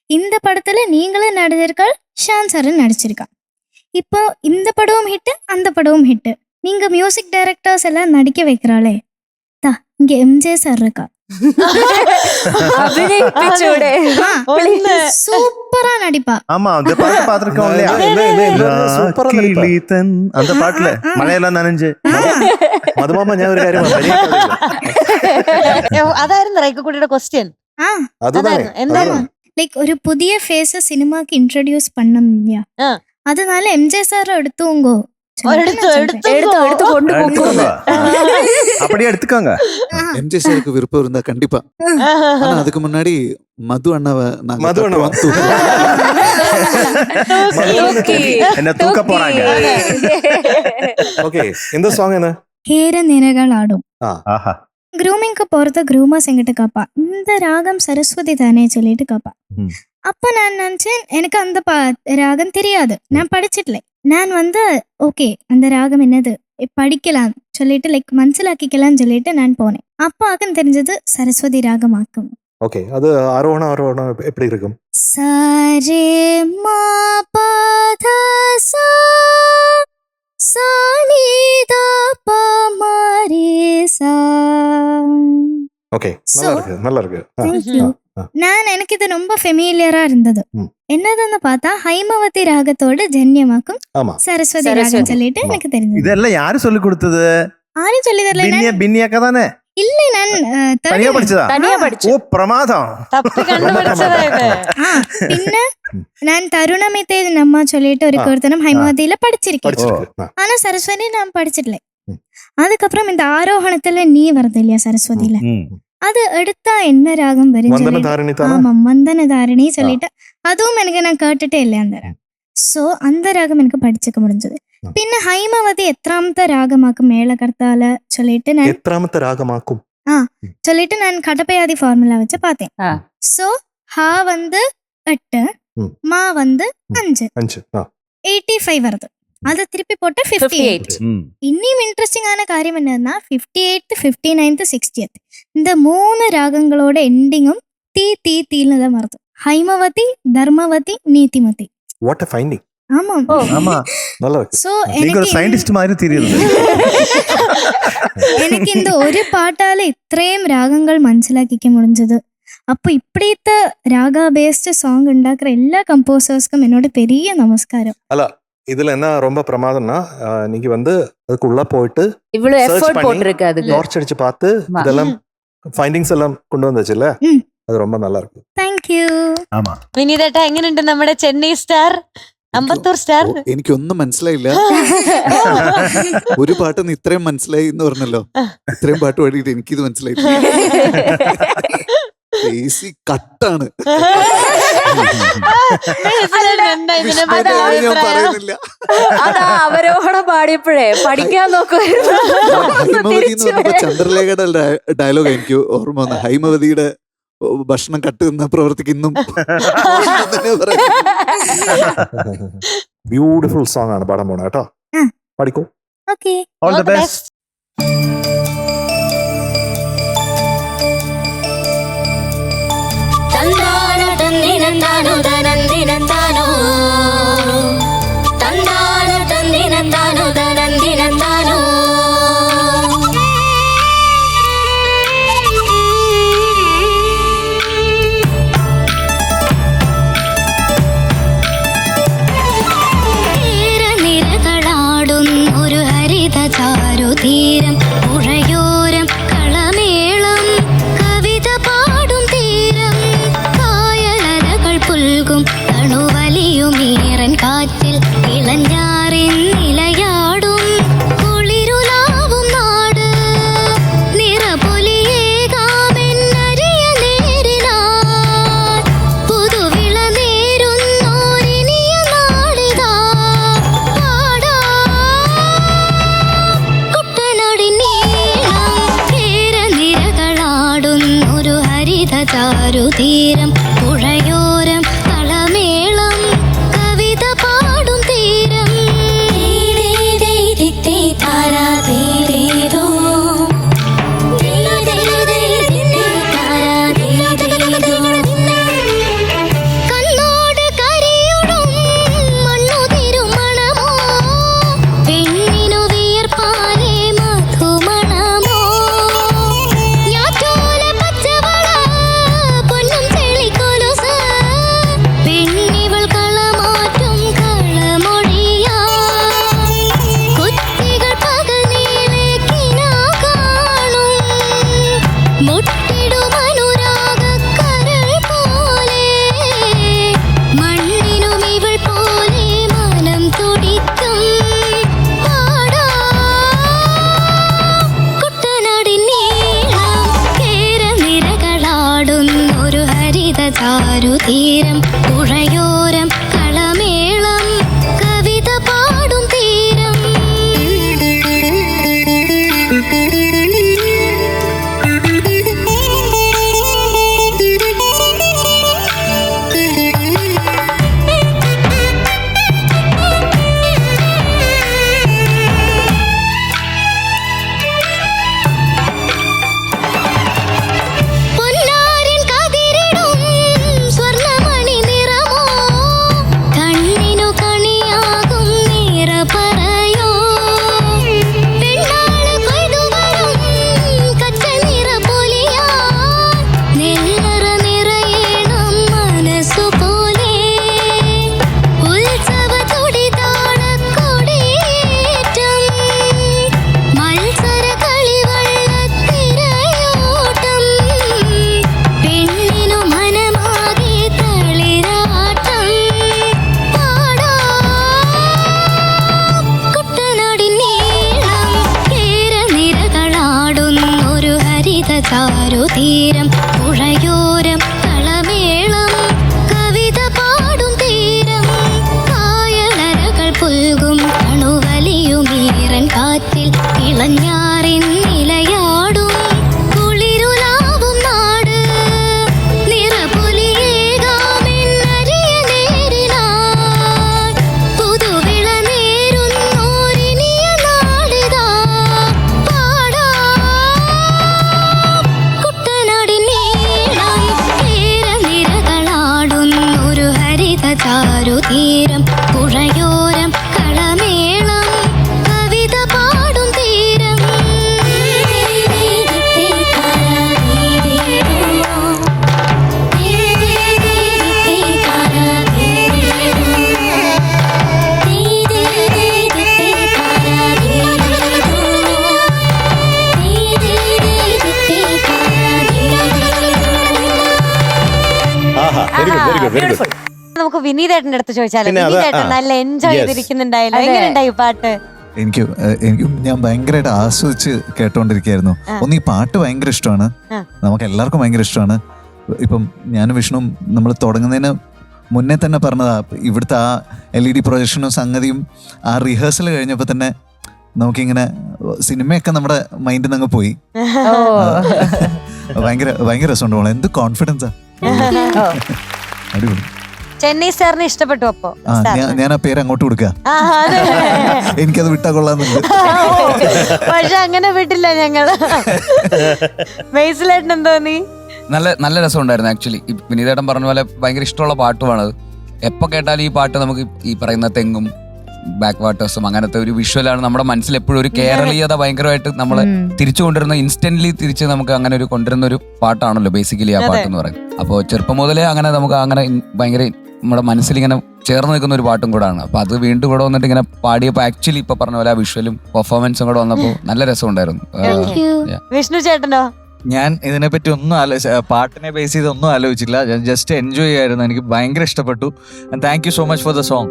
இந்த படத்தில் நீங்களும் நடிச்சிருக்காள், ஷான் சாரும் நடிச்சிருக்கா. இப்போ இந்த படமும் ஹிட்டு, அந்த படமும் ஹிட்டு. நீங்கள் மியூசிக் டைரக்டர்ஸ் எல்லாம் நடிக்க வைக்கிறாளே, தா இங்கே எம்ஜே சார் இருக்கா. சூப்பரா நடிப்பா. ஆமா, அந்த பாட்டு பாத்துருக்கோம் இல்லையா? அந்த பாட்டுல மழையெல்லாம் நனைஞ்சு. മധുമാമ, ഞാൻ ഒരു കാര്യം അതായിരുന്നു റൈക്കക്കുട്ടിയുടെ ക്വസ്റ്റ്യൻ. എന്തായിരുന്നു? ലൈക്ക് ഒരു പുതിയ ഫേസ് സിനിമക്ക് ഇൻട്രൊഡ്യൂസ് பண்ண. அதனால எம்ஜே சார் எடுத்துங்கோ. அப்படியே எடுத்துக்காங்க. எம்ஜி சாருக்கு விருப்பம் இருந்தா கண்டிப்பா. ஆனா அதுக்கு முன்னாடி மது அண்ணாவை என்ன தூக்க போறாங்க. ஓகே, இந்த சாங் என்ன? கேர நினைகள் ஆடும். க்ரூமிங்க்கு போறது க்ரூமர்ஸ் எங்கிட்ட காப்பா, இந்த ராகம் சரஸ்வதி தானே சொல்லிட்டு காப்பா. அப்போ நான் நினைச்சேன் எனக்கு அந்த ராகம் தெரியாது, நான் படிச்சிடல. நான் ஓகே அந்த ராகம் என்னது படிக்கலாம் சொல்லிட்டு லைக் மனசிலாக்கிக்கலாம்னு சொல்லிட்டு நான் போனேன். அப்போ ஆக்கம் தெரிஞ்சது சரஸ்வதி ராகம் ஆக்கும். ஓகே, அது ஆரோகணம் எப்படி இருக்கும்? சாரே மா பா தா சா சா நீ தா பா மா ரே சா. ஓகே, நல்லா இருக்கு. Thank you. நான் எனக்கு இது ரொம்ப ஃபெமிலியரா இருந்தது. என்னதுன்னு பார்த்தா ஹைமவதி ராகத்தோட ஜன்யமாக்கும் சரஸ்வதி ராகம் சொல்லிட்டு எனக்கு தெரிஞ்சது. இதெல்லாம் யாரு சொல்லி கொடுத்தது? ஆரும் சொல்லி தரல. பின்னியாக்கா தானே? இல்ல, நான் தனியா படிச்சதா? ஓ பிரமாதம். തപ്പി കണ്ടുപിടിച്ചതായത്. പിന്നെ ഞാൻ തരുണമിത്തെ നമ്മ சொல்லிட்டு ஒரு கீர்த்தனம் ஹைமவதியில படிச்சிருக்கேன். ஆனா சரஸ்வதி நான் படிச்சிடல. அதுக்கப்புறம் இந்த ஆரோகணத்துல நீ வருது இல்லையா சரஸ்வதியில, அது எடுத்தா என்ன ராகம் வரும்? ஆமா, மந்தனதாரணி சொல்லிட்டு அதுவும் எனக்கு நான் கேட்டுட்டே இல்லை அந்த ராகம். ஸோ அந்த ராகம் எனக்கு படிச்சுக்க முடிஞ்சது. பின்ன ஹைமவதி எத்ராமத்த ராகமாக்கும் மேலகர்த்தால சொல்லிட்டு நான் எத்ராமத்த ராகமாக்கும் சொல்லிட்டு நான் கடப்பையாதி ஃபார்முலா வச்சு பார்த்தேன். ஸோ ஹா 8, மா 5, 85 வருது. அதை திருப்பி போட்ட 58. இன்னும் இன்ட்ரெஸ்டிங்கான காரியம் என்னன்னா 58th, 59th, 60th இந்த 3 ராகங்களோட எண்டிங்கும் தீ தீ தீன்னு தான் வருது. Haimavathi, Dharmavathi, Neethimathi. What a finding. ஆமா ஆமா, நல்லா இருக்கு. சோ நீங்க ஒரு சயின்டிஸ்ட் மாதிரி தெரியுது. எனக்கு இந்த ஒரு பாட்டால ഇത്രയും രാഗങ്ങൾ മനസ്സിലാക്കിക്കാൻ முடிஞ்சது. அப்போ இப்படித்த ராகா பேஸ்ட் சாங் ഉണ്ടാக்குற எல்லா கம்போசர்ஸ்க்கும் என்னோட பெரிய நமஸ்காரம். அல்ல, இதுல என்ன ரொம்ப பிரமாதம்னா, நீங்க அதுக்குள்ள போயிட்டு இவ்வளவு எஃபோர்ட் போட்டுருக்கு, அதுக்கு டார்ச் அடிச்சு பார்த்து இதெல்லாம் ഫൈൻഡിങ്സ് എല്ലാം കൊണ്ടുവന്നല്ലേ, അത് ரொம்ப நல்லா இருக்கு. Thank you. ആമാ, വിനീതേട്ടാ എങ്ങനെയുണ്ട് നമ്മുടെ ചെന്നൈ സ്റ്റാർ, അമ്പത്തൂർ സ്റ്റാർ? എനിക്കൊന്നും മനസ്സിലായില്ല. ഒരു പാട്ട് ഇത്രയും മനസ്സിലായി എന്ന് പറഞ്ഞല്ലോ, ഇത്രയും പാട്ട് പാടിയിട്ട് എനിക്കിത് മനസ്സിലായില്ല. കട്ടാണ്. അവരോഹണം പാടിയപ്പോഴേ പഠിക്കാൻ നോക്കുമായിരുന്നു. ചന്ദ്രലേഖയുടെ ഡയലോഗ് എനിക്ക് ഓർമ്മ വന്ന, ഹൈമവതിയുടെ ഭക്ഷണം കട്ട് നിന്ന പ്രവർത്തിക്ക് ഇന്നും ബ്യൂട്ടിഫുൾ സോങ് ആണ് പാടാൻ പോണ കേട്ടോ. പഠിക്കൂ. Okay, all the best. തന്താനോ തന്നിനന്താനോ ദനന്ദിനന്താനോ, തന്താനോ തന്നിനന്താനോ ദനന്ദിനന്താനോ. തീരം പുഴയോരം കളമേളം കവിത പാടും തീരം താരാതീരേതോ കണ്ണോട് കരിയുടും മണ്ണു തിരുമണമോ പെണ്ണിനു വിയർപ്പാലേ മധുമണമോ ഞാറ്റോല പച്ചവള പൊന്നും ചെളിക്കൊലുസ് പെണ്ണിവൾ കളമാറ്റും കളമൊഴിയാ കുത്തികൾ പകൽ നീളെ കിനാ കാണും മുട്ടിടും അനുരാഗക്കരൾ പോലെ മണ്ണിനും ഇവൾ പോലെ മനം തുടിക്കും പാടാ കുട്ടനാടിൻ നീളം കേരനിരകളാടുന്നൊരു ഹരിത ചാരുതീരം പുഴയോരം കളമേളം കവിത പാടും തീരം പൊന്നാരിൻ കതിരിടും സ്വർണ്ണമണി നിറമോ കണ്ണിനു കണിയാകും നിറ പറയോ പെണ്ണാള് കൊയ്തു വരും കച്ച നിറ പൊലിയാ നെല്ലറ നിറയണം മനസ്സു പോലെ ഉത്സവ തുടിതാള കൊടിയേറ്റം മത്സര കളിവള്ളത്തിരയോട്ടം പെണ്ണിനു മനമാകെ തളിരാട്ടം പാടാ കുട്ടനാടിൻ നീളം കേരനിരകളാടുന്നൊരു ഹരിത ചാരുതീരം പുഴയോരം കളമേളം കവിത പാടും തീരം കായലരകൾ പുൽകും കണുവലിയുമീറൻ കാറ്റിൽ ഇളഞ്ഞാറിൻ നിലയാടും കുളിരുലാവും നാട് നിറപൊലിയേകാമെന്നരിയ നേരിനാൾ പുതുവിള നേരുന്നോരിനിയ നാടിതാ പാടാ കുട്ടനാടിൻ നീളം കേരനിരകളാടുന്നൊരു ഹരിത ചാരുതീരം പുഴയോരം കളമേളം കവിത പാടും തീരം ആഹാ very good very good very good. നമുക്ക് വിനീതേട്ടന്റെ അടുത്ത് ചോദിച്ചാലോ. പിന്നെ അത് വിനീതേട്ടൻ ആ. നല്ല എൻജോയ് Yes. ചെയ്തിരിക്കുന്നുണ്ടായല്ലോ. അതെ. എങ്ങനെയുണ്ടായി പാട്ട്? എനിക്കും ഞാൻ ഭയങ്കരമായിട്ട് ആസ്വദിച്ച് കേട്ടോണ്ടിരിക്കുകയായിരുന്നു. ഒന്ന് ഈ പാട്ട് ഭയങ്കര ഇഷ്ടമാണ്, ആ. നമുക്ക് എല്ലാവർക്കും ഭയങ്കര ഇഷ്ടമാണ്. ഇപ്പം ഞാനും വിഷ്ണുവും നമ്മൾ തുടങ്ങുന്നതിന് മുന്നേ തന്നെ പറഞ്ഞതാ, ഇവിടുത്തെ ആ LED പ്രൊജക്ഷനും സംഗതിയും ആ റിഹേഴ്സൽ കഴിഞ്ഞപ്പോൾ തന്നെ നമുക്കിങ്ങനെ സിനിമയൊക്കെ നമ്മുടെ മൈൻഡിൽ നിന്ന് അങ്ങ് പോയി. ഭയങ്കര ഭയങ്കര രസമുണ്ട് മോളെ, എന്ത് കോൺഫിഡൻസാ, അടിപൊളി. ചെന്നൈ സാറിന് ഇഷ്ടപ്പെട്ടു അപ്പോ? ആ ഞാൻ ആ പേര് അങ്ങോട്ട് കൊടുക്കുക, എനിക്കത് വിട്ടാ കൊള്ളാന്നുണ്ട്. പക്ഷെ അങ്ങനെ വിട്ടില്ല ഞങ്ങള്. ബേസിലേട്ടൻ എന്തോ നീ? നല്ല നല്ല രസമുണ്ടായിരുന്നു ആക്ച്വലി. വിനീതേട്ടൻ പറഞ്ഞ പോലെ ഭയങ്കര ഇഷ്ടമുള്ള പാട്ടുമാണത്. എപ്പോ കേട്ടാലും ഈ പാട്ട് നമുക്ക് ഈ പറയുന്ന തെങ്ങും ബാക്ക് വാട്ടേഴ്സും അങ്ങനത്തെ ഒരു വിഷ്വലാണ് നമ്മുടെ മനസ്സിൽ എപ്പോഴും ഒരു കേരളീയത ഭയങ്കരമായിട്ട് നമ്മളെ തിരിച്ചു കൊണ്ടുവരുന്ന, ഇൻസ്റ്റന്റ്ലി തിരിച്ച് നമുക്ക് അങ്ങനെ ഒരു കൊണ്ടുവരുന്ന ഒരു പാട്ടാണല്ലോ ബേസിക്കലി ആ പാട്ട് എന്ന് പറയുന്നത്. അപ്പോൾ ചെറുപ്പം മുതലേ അങ്ങനെ നമുക്ക് അങ്ങനെ ഭയങ്കര നമ്മുടെ മനസ്സിലിങ്ങനെ ചേർന്ന് നിൽക്കുന്ന ഒരു പാട്ടും കൂടാണ്. അപ്പൊ അത് വീണ്ടും കൂടെ വന്നിട്ട് ഇങ്ങനെ പാടിയപ്പോൾ ആക്ച്വലി ഇപ്പൊ പറഞ്ഞ പോലെ ആ വിഷ്വലും പെർഫോമൻസും കൂടെ വന്നപ്പോൾ നല്ല രസമുണ്ടായിരുന്നു. വിഷ്ണു ചേട്ടനോ? ഞാൻ ഇതിനെപ്പറ്റി ഒന്നും പാട്ടിനെ ബേസ് ചെയ്ത് ഒന്നും ആലോചിച്ചില്ല. ഞാൻ ജസ്റ്റ് എൻജോയ് ചെയ്യായിരുന്നു. എനിക്ക് ഭയങ്കര ഇഷ്ടപ്പെട്ടു. Thank you so much for the song.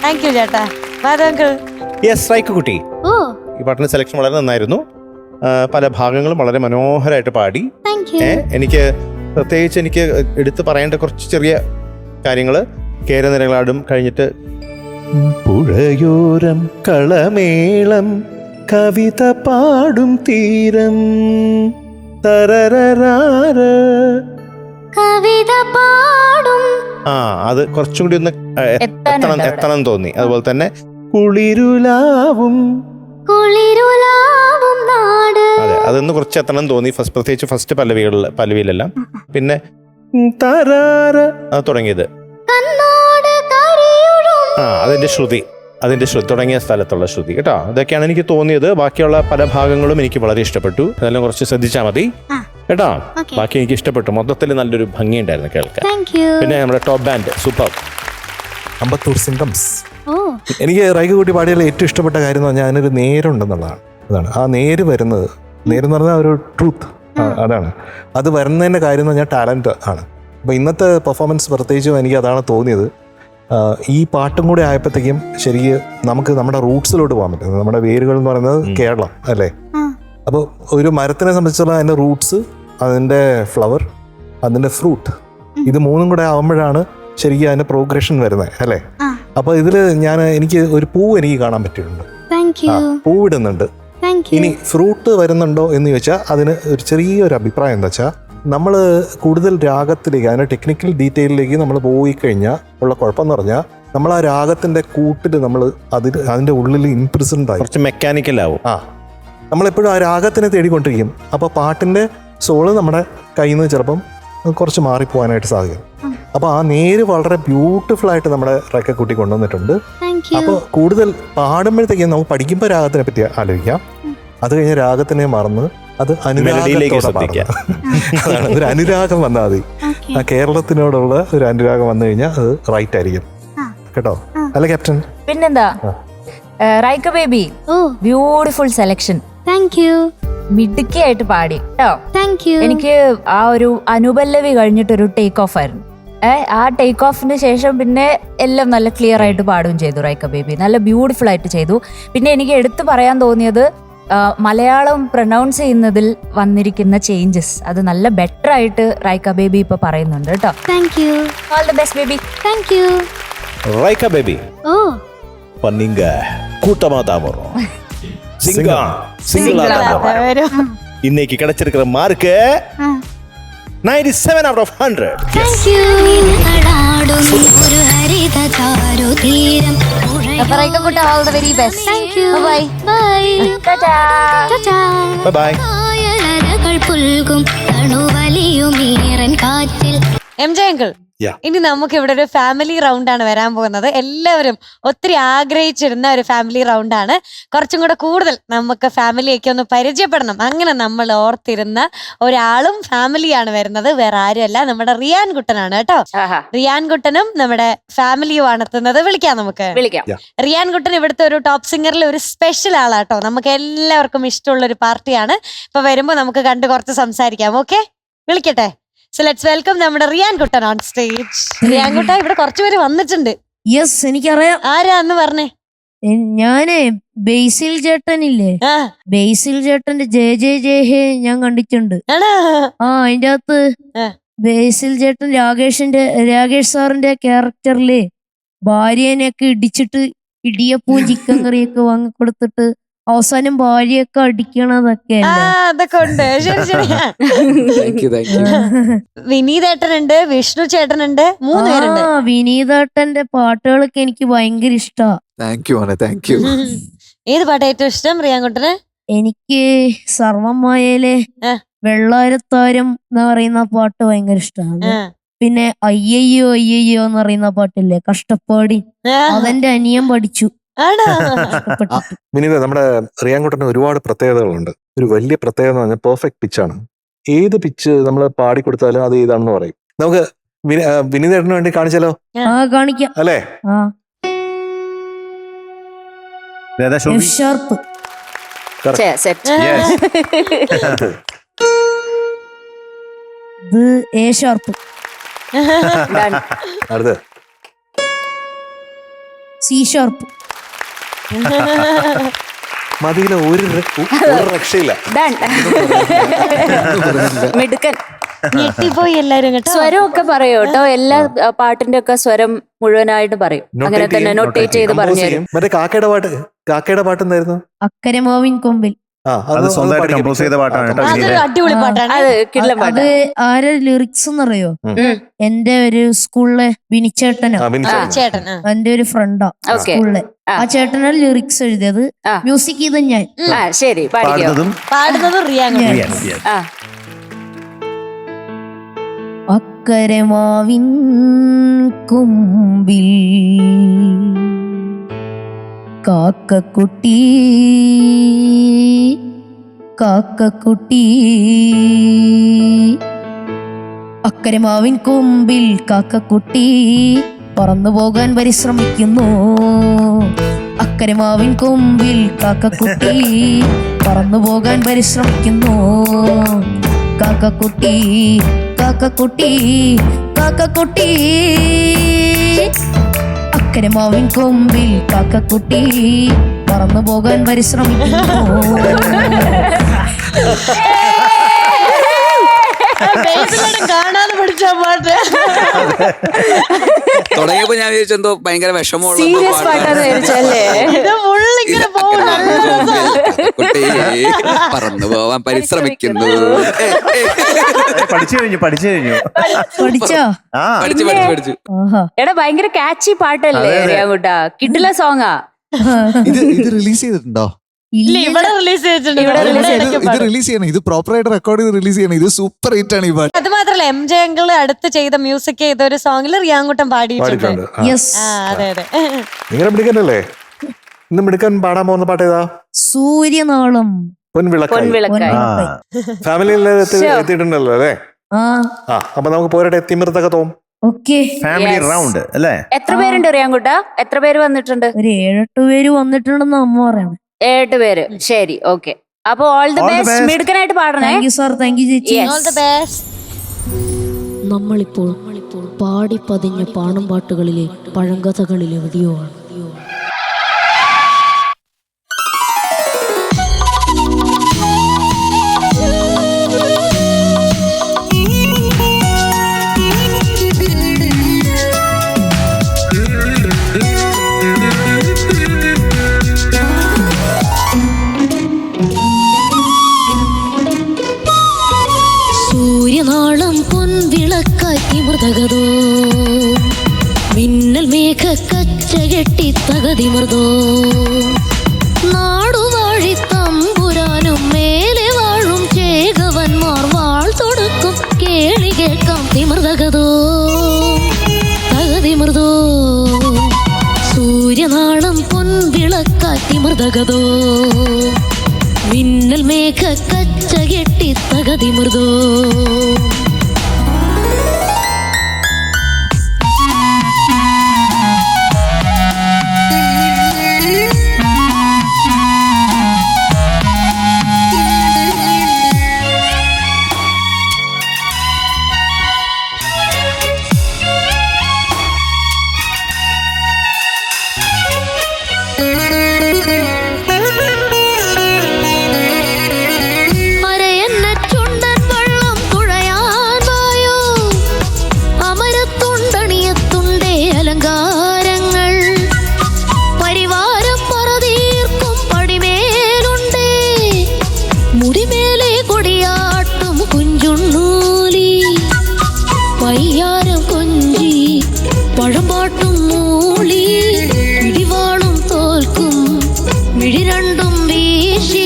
Thank you ചേട്ടാ. മാധവങ്കിൾ? യെസ് റൈക്ക് കുട്ടി, ഈ പാട്ടിന്റെ സെലക്ഷൻ വളരെ നന്നായിരുന്നു. പല ഭാഗങ്ങളും വളരെ മനോഹരമായിട്ട് പാടി. എനിക്ക് പ്രത്യേകിച്ച് എനിക്ക് എടുത്തു പറയേണ്ട കുറച്ച് ചെറിയ കാര്യങ്ങൾ, കേരനിരകളാടും കഴിഞ്ഞിട്ട് പുഴയോരം കളമേളം കവിത പാടും തീരം തരരരാര ആ അത് കുറച്ചും കൂടി ഒന്ന് എത്താനുണ്ട് അവിടെ. എത്തണം തോന്നി. അതുപോലെ തന്നെ കുളിരുലാവും, കുളിരുലാവും നാട്. അതെ അതൊന്ന് കുറച്ച് എത്തണം തോന്നി ഫസ്റ്റ്, പ്രത്യേകിച്ച് ഫസ്റ്റ് പല്ലവിയിലെല്ലാം. പിന്നെ തരാര അത് തുടങ്ങിയത് കണ്ണോട് കരിയുഴും. അതിന്റെ ശ്രുതി തുടങ്ങിയ സ്ഥലത്തുള്ള ശ്രുതി കേട്ടോ. ഇതൊക്കെയാണ് എനിക്ക് തോന്നിയത്. ബാക്കിയുള്ള പല ഭാഗങ്ങളും എനിക്ക് വളരെ ഇഷ്ടപ്പെട്ടു. അതെല്ലാം കുറച്ച് ശ്രദ്ധിച്ചാൽ മതി കേട്ടോ. Okay. ബാക്കി എനിക്ക് ഇഷ്ടപ്പെട്ടു. മൊത്തത്തിൽ നല്ലൊരു ഭംഗിയുണ്ടായിരുന്നു കേൾക്കാൻ. Thank you. പിന്നെ നമ്മുടെ ടോപ്പ് ബാൻഡ് സൂപ്പർ. അമ്പത്തൂർ സിംഗംസ്. ഓ, എനിക്ക് റൈക കുട്ടി പാടിയതിൽ ഏറ്റവും ഇഷ്ടപ്പെട്ട കാര്യം എന്ന് പറഞ്ഞാൽ അതിനൊരു നേരുണ്ടെന്നുള്ളതാണ്. അതാണ് ആ നേര് വരുന്നത്. നേരെന്ന് പറഞ്ഞാൽ ഒരു ട്രൂത്ത്, അതാണ് അത് വരുന്നതിൻ്റെ കാര്യം എന്ന് പറഞ്ഞാൽ ടാലൻറ്റ് ആണ്. അപ്പോൾ ഇന്നത്തെ പെർഫോമൻസ് പ്രത്യേകിച്ചും എനിക്ക് അതാണ് തോന്നിയത്. ഈ പാട്ടും കൂടെ ആയപ്പോഴത്തേക്കും ശരിക്കും നമുക്ക് നമ്മുടെ റൂട്ട്സിലോട്ട് പോകാൻ പറ്റും. നമ്മുടെ വേരുകൾ എന്ന് പറയുന്നത് കേരളം അല്ലേ. അപ്പോൾ ഒരു മരത്തിനെ സംബന്ധിച്ചുള്ള അതിൻ്റെ റൂട്ട്സ്, അതിൻ്റെ ഫ്ലവർ, അതിൻ്റെ ഫ്രൂട്ട്, ഇത് മൂന്നും കൂടെ ആകുമ്പോഴാണ് ശരിക്കും അതിൻ്റെ പ്രോഗ്രഷൻ വരുന്നത് അല്ലേ. അപ്പോൾ ഇതിൽ എനിക്ക് ഒരു പൂവ് എനിക്ക് കാണാൻ പറ്റിയിട്ടുണ്ട്. പൂവിടുന്നുണ്ട്. ഇനി ഫ്രൂട്ട് വരുന്നുണ്ടോ എന്ന് ചോദിച്ചാൽ അതിന് ഒരു ചെറിയൊരു അഭിപ്രായം എന്താ വെച്ചാൽ, നമ്മൾ കൂടുതൽ രാഗത്തിലേക്ക്, അതിൻ്റെ ടെക്നിക്കൽ ഡീറ്റെയിലേക്ക് നമ്മൾ പോയി കഴിഞ്ഞാൽ ഉള്ള കുഴപ്പമെന്ന് പറഞ്ഞാൽ നമ്മൾ ആ രാഗത്തിൻ്റെ കൂട്ടിൽ നമ്മൾ അതിൻ്റെ ഉള്ളിൽ ഇംപ്രിസൻഡ് ആയി കുറച്ച് മെക്കാനിക്കൽ ആവും. നമ്മളെപ്പോഴും ആ രാഗത്തിനെ തേടിക്കൊണ്ടിരിക്കും. അപ്പോൾ പാട്ടിൻ്റെ സോള് നമ്മുടെ കയ്യിൽ നിന്ന് ചിലപ്പം കുറച്ച് മാറിപ്പോകാനായിട്ട് സാധിക്കും. അപ്പോൾ ആ നേര് വളരെ ബ്യൂട്ടിഫുൾ ആയിട്ട് നമ്മുടെ റെക്കക്കുട്ടി കൊണ്ടുവന്നിട്ടുണ്ട്. അപ്പോൾ കൂടുതൽ പാടുമ്പോഴത്തേക്കും നമുക്ക് പഠിക്കുമ്പോൾ രാഗത്തിനെ പറ്റി ആലോചിക്കാം. അത് കഴിഞ്ഞ് രാഗത്തിനെ മറന്ന് അത് അതാണ് ഒരു അനുരാഗം വന്നാൽ മതി. ആ കേരളത്തിനോടുള്ള ഒരു അനുരാഗം വന്നു കഴിഞ്ഞാൽ അത് റൈറ്റ് ആയിരിക്കും കേട്ടോ. അല്ല ക്യാപ്റ്റൻ? പിന്നെന്താ Raika baby, beautiful selection. Thank you. മിടുക്കിയായിട്ട് പാടി കേട്ടോ. Thank you. എനിക്ക് ആ ഒരു അനുപല്ലവി കഴിഞ്ഞിട്ടൊരു ടേക്ക് ഓഫ് ആയിരുന്നു. ആ ടേക്ക് ഓഫിന് ശേഷം പിന്നെ എല്ലാം നല്ല ക്ലിയർ ആയിട്ട് പാടുകയും ചെയ്തു റൈക്ക ബേബി. നല്ല ബ്യൂട്ടിഫുൾ ആയിട്ട് ചെയ്തു. പിന്നെ എനിക്ക് എടുത്തു പറയാൻ തോന്നിയത് മലയാളം പ്രൊനൗൺസ് ചെയ്യുന്നതിൽ വന്നിരിക്കുന്ന ചേഞ്ചസ്, അത് നല്ല ബെറ്റർ ആയിട്ട് റൈക്ക ബേബി ഇപ്പൊ പറയുന്നുണ്ട് കേട്ടോ. Thank you. All the best baby. Thank you. Raika baby ஓ, பண்ணீங்க கூட்டமா தான் வரும். சிங்கிளா தான் வரும். இன்னைக்கு கிடைச்சிருக்கிற mark 97 out of 100. Thank you. അടാടും ഒരു ഹരിത ചാരുതീരം. അപ്പൊ റൈക്ക കുട്ടി all the very best. Thank you. Bye bye. ടാറ്റാ. ടാറ്റാ. ബൈ ബൈ. കായലലകൾ പുൽകും തണുവലിയും ഈറൻ കാറ്റിൽ. M J uncle, Yeah. ഇനി നമുക്ക് ഇവിടെ ഒരു ഫാമിലി റൗണ്ട് ആണ് വരാൻ പോകുന്നത്. എല്ലാവരും ഒത്തിരി ആഗ്രഹിച്ചിരുന്ന ഒരു ഫാമിലി റൗണ്ട് ആണ്. കുറച്ചും കൂടെ കൂടുതൽ നമുക്ക് ഫാമിലിയൊക്കെ ഒന്ന് പരിചയപ്പെടണം. അങ്ങനെ നമ്മൾ ഓർത്തിരുന്ന ഒരാളും ഫാമിലിയാണ് വരുന്നത്. വേറെ ആരുമല്ല, നമ്മുടെ റിയാൻ കുട്ടനാണ് കേട്ടോ. റിയാൻ കുട്ടനും നമ്മുടെ ഫാമിലിയുമാണ് എത്തുന്നത്. വിളിക്കാം നമുക്ക്. വിളിക്കാം. റിയാൻ കുട്ടൻ ഇവിടുത്തെ ഒരു ടോപ്പ് സിംഗറിൽ ഒരു സ്പെഷ്യൽ ആളാട്ടോ. നമുക്ക് എല്ലാവർക്കും ഇഷ്ടമുള്ള ഒരു പാർട്ടിയാണ്. ഇപ്പൊ വരുമ്പോ നമുക്ക് കണ്ട് കുറച്ച് സംസാരിക്കാം. ഓക്കെ, വിളിക്കട്ടെ. So let's welcome നമ്മുടെ റിയാൻ കുട്ടൻ ഓൺ സ്റ്റേജ്. റിയാൻ കുട്ട, ഇവിടെ കുറച്ചുപേര് വന്നിട്ടുണ്ട്. യെസ്, എനിക്കറിയാം. ആരാന്ന് പറഞ്ഞേ? ഞാന് ബേസിൽ ചേട്ടനില്ലേ, ബേസിൽ ചേട്ടന്റെ ജയ ജയ ജയ ഹേ ഞാൻ കണ്ടിട്ടുണ്ട്. അതിന്റെ അകത്ത് ബേസിൽ ചേട്ടൻ രാകേഷ് സാറിന്റെ ക്യാരക്ടറില് ഭാര്യനെയൊക്കെ ഇടിച്ചിട്ട് ഇടിയപ്പവും ചിക്കൻ കറിയൊക്കെ വാങ്ങിക്കൊടുത്തിട്ട് അവസാനം ഭാര്യയൊക്കെ അടിക്കണതൊക്കെ അതൊക്കെ ഉണ്ട്. ശരി ശരി. വിനീതേട്ടനുണ്ട്, വിഷ്ണു ചേട്ടനുണ്ട്, 3 പേരുണ്ട്. വിനീതേട്ടന്റെ പാട്ടുകളൊക്കെ എനിക്ക് ഭയങ്കര ഇഷ്ടമാണ്. ഏത് പാട്ടാ ഏറ്റവും ഇഷ്ടം റിയാൻകുട്ടന്? എനിക്ക് സർവമായയിലെ വെള്ളാരത്താരം എന്ന് പറയുന്ന പാട്ട് ഭയങ്കര ഇഷ്ടമാണ്. പിന്നെ അയ്യയ്യോ അയ്യയ്യോ എന്ന് പറയുന്ന പാട്ടില്ലേ, കഷ്ടപ്പാടി, അതെന്റെ അനിയൻ പഠിച്ചു. വിനീത, നമ്മുടെ റിയാൻകുട്ടന് ഒരുപാട് പ്രത്യേകതകളുണ്ട്. ഒരു വലിയ പ്രത്യേകത എന്ന് പറഞ്ഞാൽ പെർഫെക്റ്റ് പിച്ചാണ്. ഏത് പിച്ച് നമ്മൾ പാടിക്കൊടുത്താലും അത് ഏതാണെന്ന് പറയും. നമുക്ക് വിനീതേട്ടന് വേണ്ടി കാണിച്ചാലോ? കാണിക്കാം അല്ലേ? ഷാർപ്പ്. ഇത് എ ഷാർപ്പ്. അടുത്ത് സി ഷാർപ്പ്. മതിയില ഒരു രക്ഷയില്ല. മിടുക്കൻ. ഞെട്ടിപ്പോയി എല്ലാരും കേട്ടോ. സ്വരം ഒക്കെ പറയൂ കേട്ടോ. എല്ലാ പാട്ടിന്റെ ഒക്കെ സ്വരം മുഴുവനായിട്ട് പറയും. അങ്ങനെ തന്നെ നോട്ടേറ്റ് ചെയ്ത് പറഞ്ഞു തരും. മറ്റേ കാക്കയുടെ പാട്ട് എന്തായിരുന്നു? അക്കരെ മാവിൻ കൊമ്പിൽ. അത് സ്വന്തമായിട്ട് കമ്പോസ് ചെയ്ത പാട്ടാണ് കേട്ടോ അതൊരു വിനീത്. അടിപൊളി പാട്ടാണ്. അത് കിടിലം അത് പാട്ടാ. ആരെ ലിറിക്സ് എന്നറിയോ? ഉം. എന്റെ ഒരു സ്കൂളിലെ ബിനിച്ചേട്ടനാ, ചേട്ടൻ എന്റെ ഒരു ഫ്രണ്ടാ ഓക്കെ. സ്കൂളിലെ. ആ. ആ ചേട്ടനാണ് ലിറിക്സ് എഴുതിയത്, ആ. മ്യൂസിക് ചെയ്ത് ഞാൻ. ശരി പാടിക്കോ. പാടുന്നതും പാടുന്നത് റിയാൻ. Yes, yes. ആ അക്കരെ മാവിൻ കൊമ്പിൽ കാക്കക്കുട്ടി കാക്കക്കുട്ടി, അക്കരെ മാവിൻ കൊമ്പിൽ കാക്കക്കുട്ടി പറന്നു പോകാൻ പരിശ്രമിക്കുന്നു. അക്കരെ മാവിൻ കൊമ്പിൽ കാക്കക്കുട്ടി പറന്നു പോകാൻ പരിശ്രമിക്കുന്നു. കാക്കക്കുട്ടി കാക്കക്കുട്ടി കാക്കക്കുട്ടി, അക്കരെ മാവിൻ കൊമ്പിൽ കാക്കക്കുട്ടി പറന്നു പോകാൻ പരിശ്രമിക്കുന്നു. കാണാതെ പഠിച്ച പാട്ട്. തുടങ്ങിയപ്പോ ഞാൻ വിചാരിച്ചു എന്തോ ഭയങ്കര വിഷമമുള്ള സീരിയസ് പാട്ടാന്ന് വിചാരിച്ചല്ലേ? ഇത് മുള്ളിങ്ങനെ പോകും. കുട്ടി പറന്നു പോവാൻ പരിശ്രമിക്കുന്നു. പഠിച്ചു കഴിഞ്ഞു പഠിച്ചോ? ആ പഠിച്ചു. ആഹാ. എടാ ഭയങ്കര കാച്ചി പാട്ടല്ലേ റിയാങ്കുട്ടാ? കിട്ടില്ല സോങ്ങാ. ഇത് റിലീസ് ചെയ്തിട്ടുണ്ടോ? ഇല്ല, ഇവിടെ റിലീസ് ചെയ്തിട്ടുണ്ട്. ഇത് റിലീസ് ചെയ്യണം, ഇത് പ്രോപ്പർ ആയിട്ട് റെക്കോർഡ് ചെയ്ത് റിലീസ് ചെയ്യണം. ഇത് സൂപ്പർ ഹിറ്റ് ആണ് ഈ പാട്ട്. അത് മാത്രല്ല എം ജെ അങ്കിള് അടുത്ത് ചെയ്ത മ്യൂസിക് ചെയ്ത ഒരു സോങ്ങിൽ റിയാങ്കുട്ടൻ പാടിയിട്ടുണ്ട്. യെസ്. അതെ അതെ. നിങ്ങളെ മിടുക്കനല്ലേ? ഇന്ന് മിടുക്കൻ പാടാൻ പോകുന്ന പാട്ട് ഏതാ? സൂര്യനാളം പൊൻവിളക്കായി. പൊൻവിളക്കായി. ഫാമിലിയിൽ എത്തിയിട്ടുണ്ടല്ലോ അല്ലേ? ആ അപ്പൊ നമുക്ക് പോരട്ടെ തിമിർത്തകത്തോം. ഓക്കെ. Family Yes. റൗണ്ട് അല്ലേ? എത്ര പേരുണ്ട് റിയാങ്കുട്ടാ? എത്ര പേര് വന്നിട്ടുണ്ട്? ഒരു 7-8 പേര് വന്നിട്ടുണ്ടെന്ന് അമ്മ പറയണം. 7 പേര്. ശരി ഓക്കെ. അപ്പൊ all the All the best. best. മിടുക്കനായിട്ട് പാടണേ. Thank you sir, thank you ചേച്ചി. Yes. All the best. നമ്മളിപ്പോൾ പാടി പതിഞ്ഞ പാണം പാട്ടുകളിലെ പഴങ്കഥകളിലെ വിധിയോ ആണ്. സൂര്യനാളം പൊൻവിളക്കായി മൃതകതോ, മിന്നൽ മേഘ കച്ചകെട്ടി തകതി മൃതോ, നാടുവാഴി തമ്പുരാനും മേലെ വാഴും ചേകവന്മാർ വാൾ തൊടുക്കും കേളി കേൾക്കാം തിമൃതകതോ തകതി മൃതോ. സൂര്യനാളം പൊൻവിളക്കായി മൃതകതോ, മിന്നൽ മേഘ കച്ചകെട്ടി തകതി മൃദോ. പഴമ്പാട്ടും മൂളി പിടിവാളും തോൽക്കും മിഴി രണ്ടും വീശി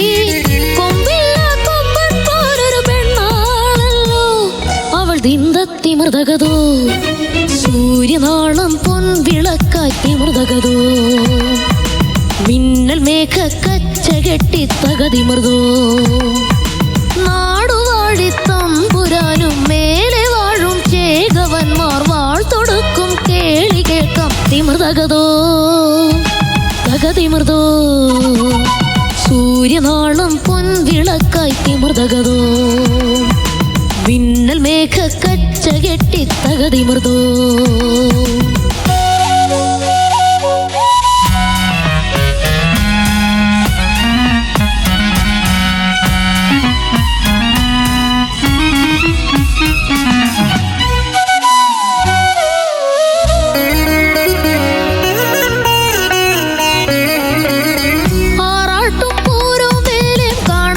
കൊമ്പില്ല കൊമ്പൻ പോലൊരു പെണ്ണാളല്ലോ അവൾ ദിന്തത്തി മൃതകതോ. സൂര്യനാളം പൊൻവിളക്കാറ്റി മൃതകതോ, മിന്നൽ മേഘ കച്ചകെട്ടി തകതി മൃദോ, നാടുവാഴി തമ്പുരാനും മേലെ വാഴും ചേകവന്മാർ വാൾ തൊടുക്കും കേളി കേൾക്കാം തിമൃതകതോ തകതി മൃദോ. സൂര്യനാളം പൊൻവിളക്കായി തിമൃതകതോ, മിന്നൽ മേഘ കച്ചകെട്ടി തകതി മൃദോ. ആറാട്ടും പൂരവും വേലയും കാണാൻ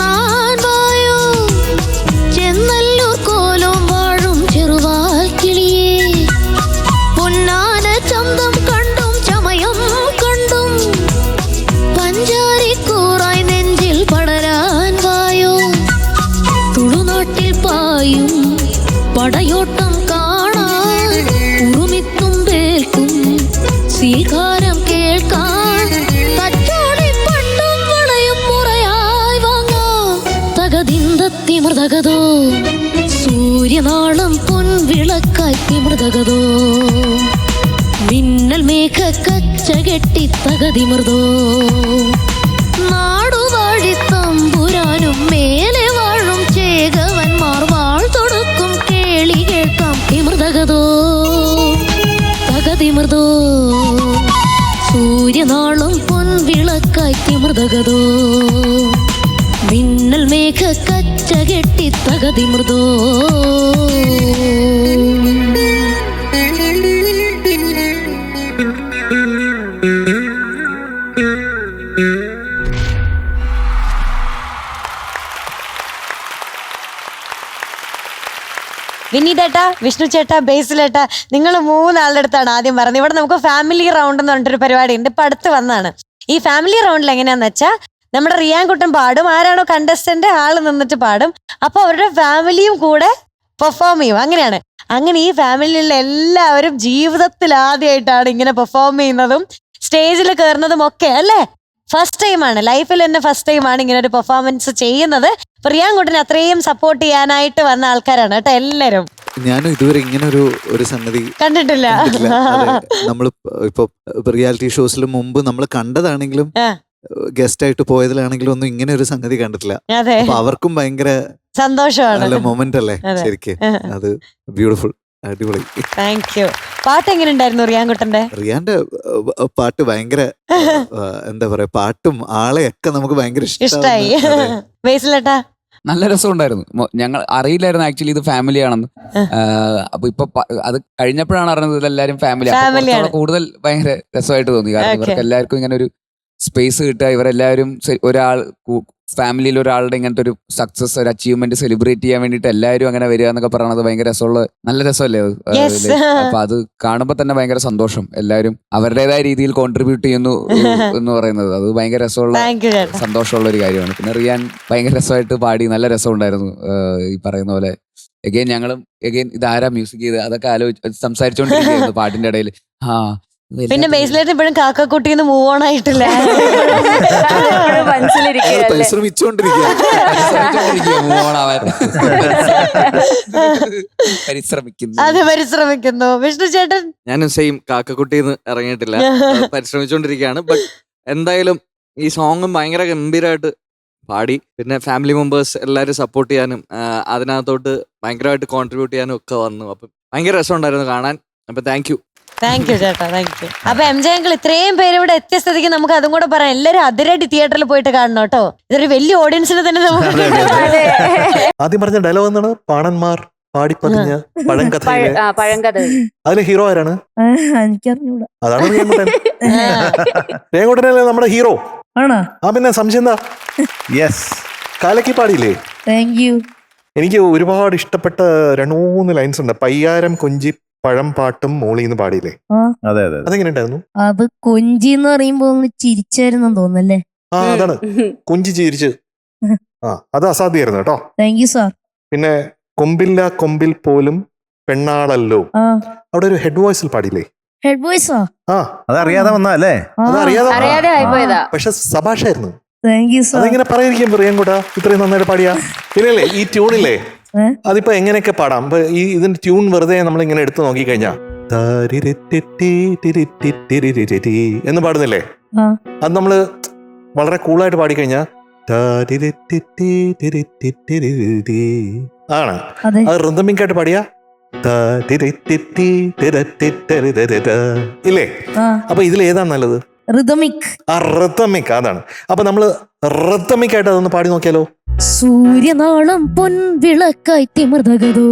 സൂര്യനാളം പൊൻവിളക്കായി തിമൃതകതോ മിന്നൽ മേഘ കച്ച കെട്ടി തകതിമൃതോ നാടുവാഴി തമ്പുരാനും മേലെ വാഴും ചേകവന്മാർ വാൾ തൊടുക്കും കേളി കേൾക്കാം തിമൃതകതോ തകതിമൃതോ സൂര്യനാളം പൊൻവിളക്കായി തിമൃതകതോ മിന്നൽ മേഘ കച്ച കെട്ടി തകതിമൃതോ വിനീതേട്ടാ, വിഷ്ണു ചേട്ടാ, ബേസിലേട്ടാ, നിങ്ങൾ മൂന്നാളുടെ അടുത്താണ് ആദ്യം പറഞ്ഞത്. ഇവിടെ നമുക്ക് ഫാമിലി റൗണ്ട് എന്ന് പറഞ്ഞിട്ടൊരു പരിപാടി ഉണ്ട്, ഇപ്പൊ അടുത്ത് വന്നാണ്. ഈ ഫാമിലി റൗണ്ടിൽ എങ്ങനെയാന്ന് വെച്ചാൽ നമ്മുടെ റിയാൻകുട്ടൻ പാടും, ആരാണോ കണ്ടസ്റ്റന്റ് ആള് നിന്നിട്ട് പാടും, അപ്പൊ അവരുടെ ഫാമിലിയും കൂടെ പെർഫോം ചെയ്യും. അങ്ങനെയാണ്. അങ്ങനെ ഈ ഫാമിലിയിലുള്ള എല്ലാവരും ജീവിതത്തിൽ ആദ്യമായിട്ടാണ് ഇങ്ങനെ പെർഫോം ചെയ്യുന്നതും സ്റ്റേജിൽ കയറുന്നതും ഒക്കെ അല്ലേ. ഫസ്റ്റ് ടൈമാണ്, ലൈഫിൽ തന്നെ ഫസ്റ്റ് ടൈമാണ് ഇങ്ങനെ ഒരു പെർഫോമൻസ് ചെയ്യുന്നത്. റിയാൻകുട്ടനെ അത്രയും സപ്പോർട്ട് ചെയ്യാനായിട്ട് വന്ന ആൾക്കാരാണ് കേട്ടോ എല്ലാരും. ഞാനും ഇതുവരെ ഇങ്ങനെ ഒരു സംഗതി കണ്ടിട്ടില്ല. നമ്മൾ ഇപ്പൊ റിയാലിറ്റി ഷോസിൽ മുമ്പ് നമ്മൾ കണ്ടതാണെങ്കിലും ഗസ്റ്റ് ആയിട്ട് പോയതിലാണെങ്കിലും ഒന്നും ഇങ്ങനെ ഒരു സംഗതി കണ്ടിട്ടില്ല. അതെ, അപ്പൊ അവർക്കും ഭയങ്കര സന്തോഷമാണ്. നല്ല മൊമെന്റ് അല്ലേ ശരിക്കും. അത് ബ്യൂട്ടിഫുൾ, അടിപൊളി. Thank you. പാട്ട് എങ്ങനെ ഉണ്ടായിരുന്നു റിയാൻകുട്ടന്റെ? റിയാന്റെ പാട്ട് ഭയങ്കര എന്താ പറയാ, പാട്ടും ആളെയൊക്കെ നമുക്ക് ഭയങ്കര ഇഷ്ടായി. ബേസിലേട്ടാ? നല്ല രസമുണ്ടായിരുന്നു. ഞങ്ങൾ അറിയില്ലായിരുന്നു ആക്ച്വലി ഇത് ഫാമിലി ആണെന്ന്. അപ്പൊ ഇപ്പൊ അത് കഴിഞ്ഞപ്പോഴാണ് അറിഞ്ഞത് ഇതെല്ലാരും ഫാമിലി. കൂടുതൽ ഭയങ്കര രസമായിട്ട് തോന്നി. കാരണം ഇവർക്ക് എല്ലാവർക്കും ഇങ്ങനെ ഒരു സ്പേസ് കിട്ടുക, ഇവരെല്ലാവരും ഒരാൾ ഫാമിലിയിൽ ഒരാളുടെ ഇങ്ങനത്തെ ഒരു സക്സസ്, ഒരു അച്ചീവ്മെന്റ് സെലിബ്രേറ്റ് ചെയ്യാൻ വേണ്ടിയിട്ട് എല്ലാവരും അങ്ങനെ വരിക എന്നൊക്കെ പറയുന്നത് ഭയങ്കര രസമുള്ള, നല്ല രസമല്ലേ അത്. അപ്പൊ അത് കാണുമ്പോൾ തന്നെ ഭയങ്കര സന്തോഷം. എല്ലാവരും അവരുടേതായ രീതിയിൽ കോൺട്രിബ്യൂട്ട് ചെയ്യുന്നു എന്ന് പറയുന്നത് അത് ഭയങ്കര രസമുള്ള, സന്തോഷമുള്ള ഒരു കാര്യമാണ്. പിന്നെ റിയാൻ ഭയങ്കര രസമായിട്ട് പാടി, നല്ല രസമുണ്ടായിരുന്നു. ഈ പറയുന്ന പോലെ എഗെയിൻ ഞങ്ങളും ഇതാരാ മ്യൂസിക് ചെയ്ത് അതൊക്കെ സംസാരിച്ചോണ്ടിരിക്കുന്നു പാട്ടിന്റെ ഇടയിൽ. പിന്നെ ബേസിലേട്ട് ഇപ്പോഴും കാക്കക്കുട്ടിന്ന് മൂവ് ഓൺ ആയിട്ടില്ല. പരിശ്രമിക്കുന്നു. വിഷ്ണു ചേട്ടൻ? ഞാനും സെയിം കാക്കക്കുട്ടിന്ന് ഇറങ്ങിയിട്ടില്ല, പരിശ്രമിച്ചുകൊണ്ടിരിക്കുകയാണ്. ബട്ട് എന്തായാലും ഈ സോങ്ങും ഭയങ്കര ഗംഭീരമായിട്ട് പാടി. പിന്നെ ഫാമിലി മെമ്പേഴ്സ് എല്ലാവരും സപ്പോർട്ട് ചെയ്യാനും അതിനകത്തോട്ട് ഭയങ്കരമായിട്ട് കോൺട്രിബ്യൂട്ട് ചെയ്യാനും ഒക്കെ വന്നു. അപ്പം ഭയങ്കര രസമുണ്ടായിരുന്നു കാണാൻ. അപ്പൊ താങ്ക് യു. താങ്ക് യു ചേട്ടാ, താങ്ക് യു. അപ്പൊ എം ജെ അങ്കിൾ ഇത്രയും പേര് ഇവിടെ എത്തിയ സ്ഥിതിക്ക് നമുക്ക് അതും കൂടെ പറയാം. എല്ലാവരും അതിരടി തിയേറ്ററിൽ പോയിട്ട് കാണണം കേട്ടോ. ഇതൊരു വലിയ ഓഡിയൻസിന് തന്നെ നമുക്ക് ആദ്യം പറഞ്ഞ ഡയലോഗ് എന്താണ്? പാണന്മാർ പാടിപ്പതിഞ്ഞ പഴങ്കഥ. അതിലെ ഹീറോ ആരാണ്? എനിക്കറിഞ്ഞൂടാ. അതാണ് റിയാൻകുട്ടൻ. റിയാൻകുട്ടനല്ലേ നമ്മുടെ ഹീറോ? ആണോ? ആ പിന്നെ സംശയം എന്താ? യെസ്, കാലക്കി പാടിയില്ലേ? Thank you. എനിക്ക് ഒരുപാട് ഇഷ്ടപ്പെട്ട 2-3 ലൈൻസ് ഉണ്ട്. പയ്യാരം കൊഞ്ചി പഴം പാട്ടും മോളിന്ന് പാടിയില്ലേ? അതെ അതെ. അതെങ്ങനെ ഉണ്ടായിരുന്നു? അത് കൊഞ്ചി എന്ന് പറയുമ്പോ ഒന്ന് ചിരിച്ചായിരുന്നു തോന്നല്ലേ? ആ അതാണ്, കൊഞ്ചി ചിരിച്ച്. അത് അസാധ്യമായിരുന്നു കേട്ടോ. Thank you sir. പിന്നെ കൊമ്പില്ല കൊമ്പിൽ പോലും പെണ്ണാളല്ലോ, അവിടെ ഒരു ഹെഡ് വോയിസിൽ പാടിയില്ലേ? ഹെഡ് വോയിസോ? അതറിയാതെ വന്നല്ലേ? അതറിയാതെ, പക്ഷെ സഭാഷായിരുന്നു. Thank you sir. അതെങ്ങനെ പറയാതിരിക്കും റിയാൻകുട്ടാ, ഇത്രയും നന്നായിട്ട് പാടിയാ? പിന്നല്ലേ ഈ ട്യൂണില്ലേ, അതിപ്പോ എങ്ങനെയൊക്കെ പാടാം. ഇപ്പൊ ഈ ഇതിന്റെ ട്യൂൺ വെറുതെ നമ്മൾ ഇങ്ങനെ എടുത്തു നോക്കിക്കഴിഞ്ഞാ എന്ന് പാടുന്നില്ലേ, അത് നമ്മള് വളരെ കൂളായിട്ട് പാടിക്കഴിഞ്ഞാ ആണ്. അത് റിതമിക് ആയിട്ട് പാടിയാ ഇല്ലേ? അപ്പൊ ഇതിൽ ഏതാണ് നല്ലത്? റിതമിക്. റിതമിക്, അതാണ്. അപ്പൊ നമ്മള് റിതമിക് ആയിട്ട് അതൊന്ന് പാടി നോക്കിയാലോ? സൂര്യനാളം പൊൻവിളക്കായി തിമൃതകതോ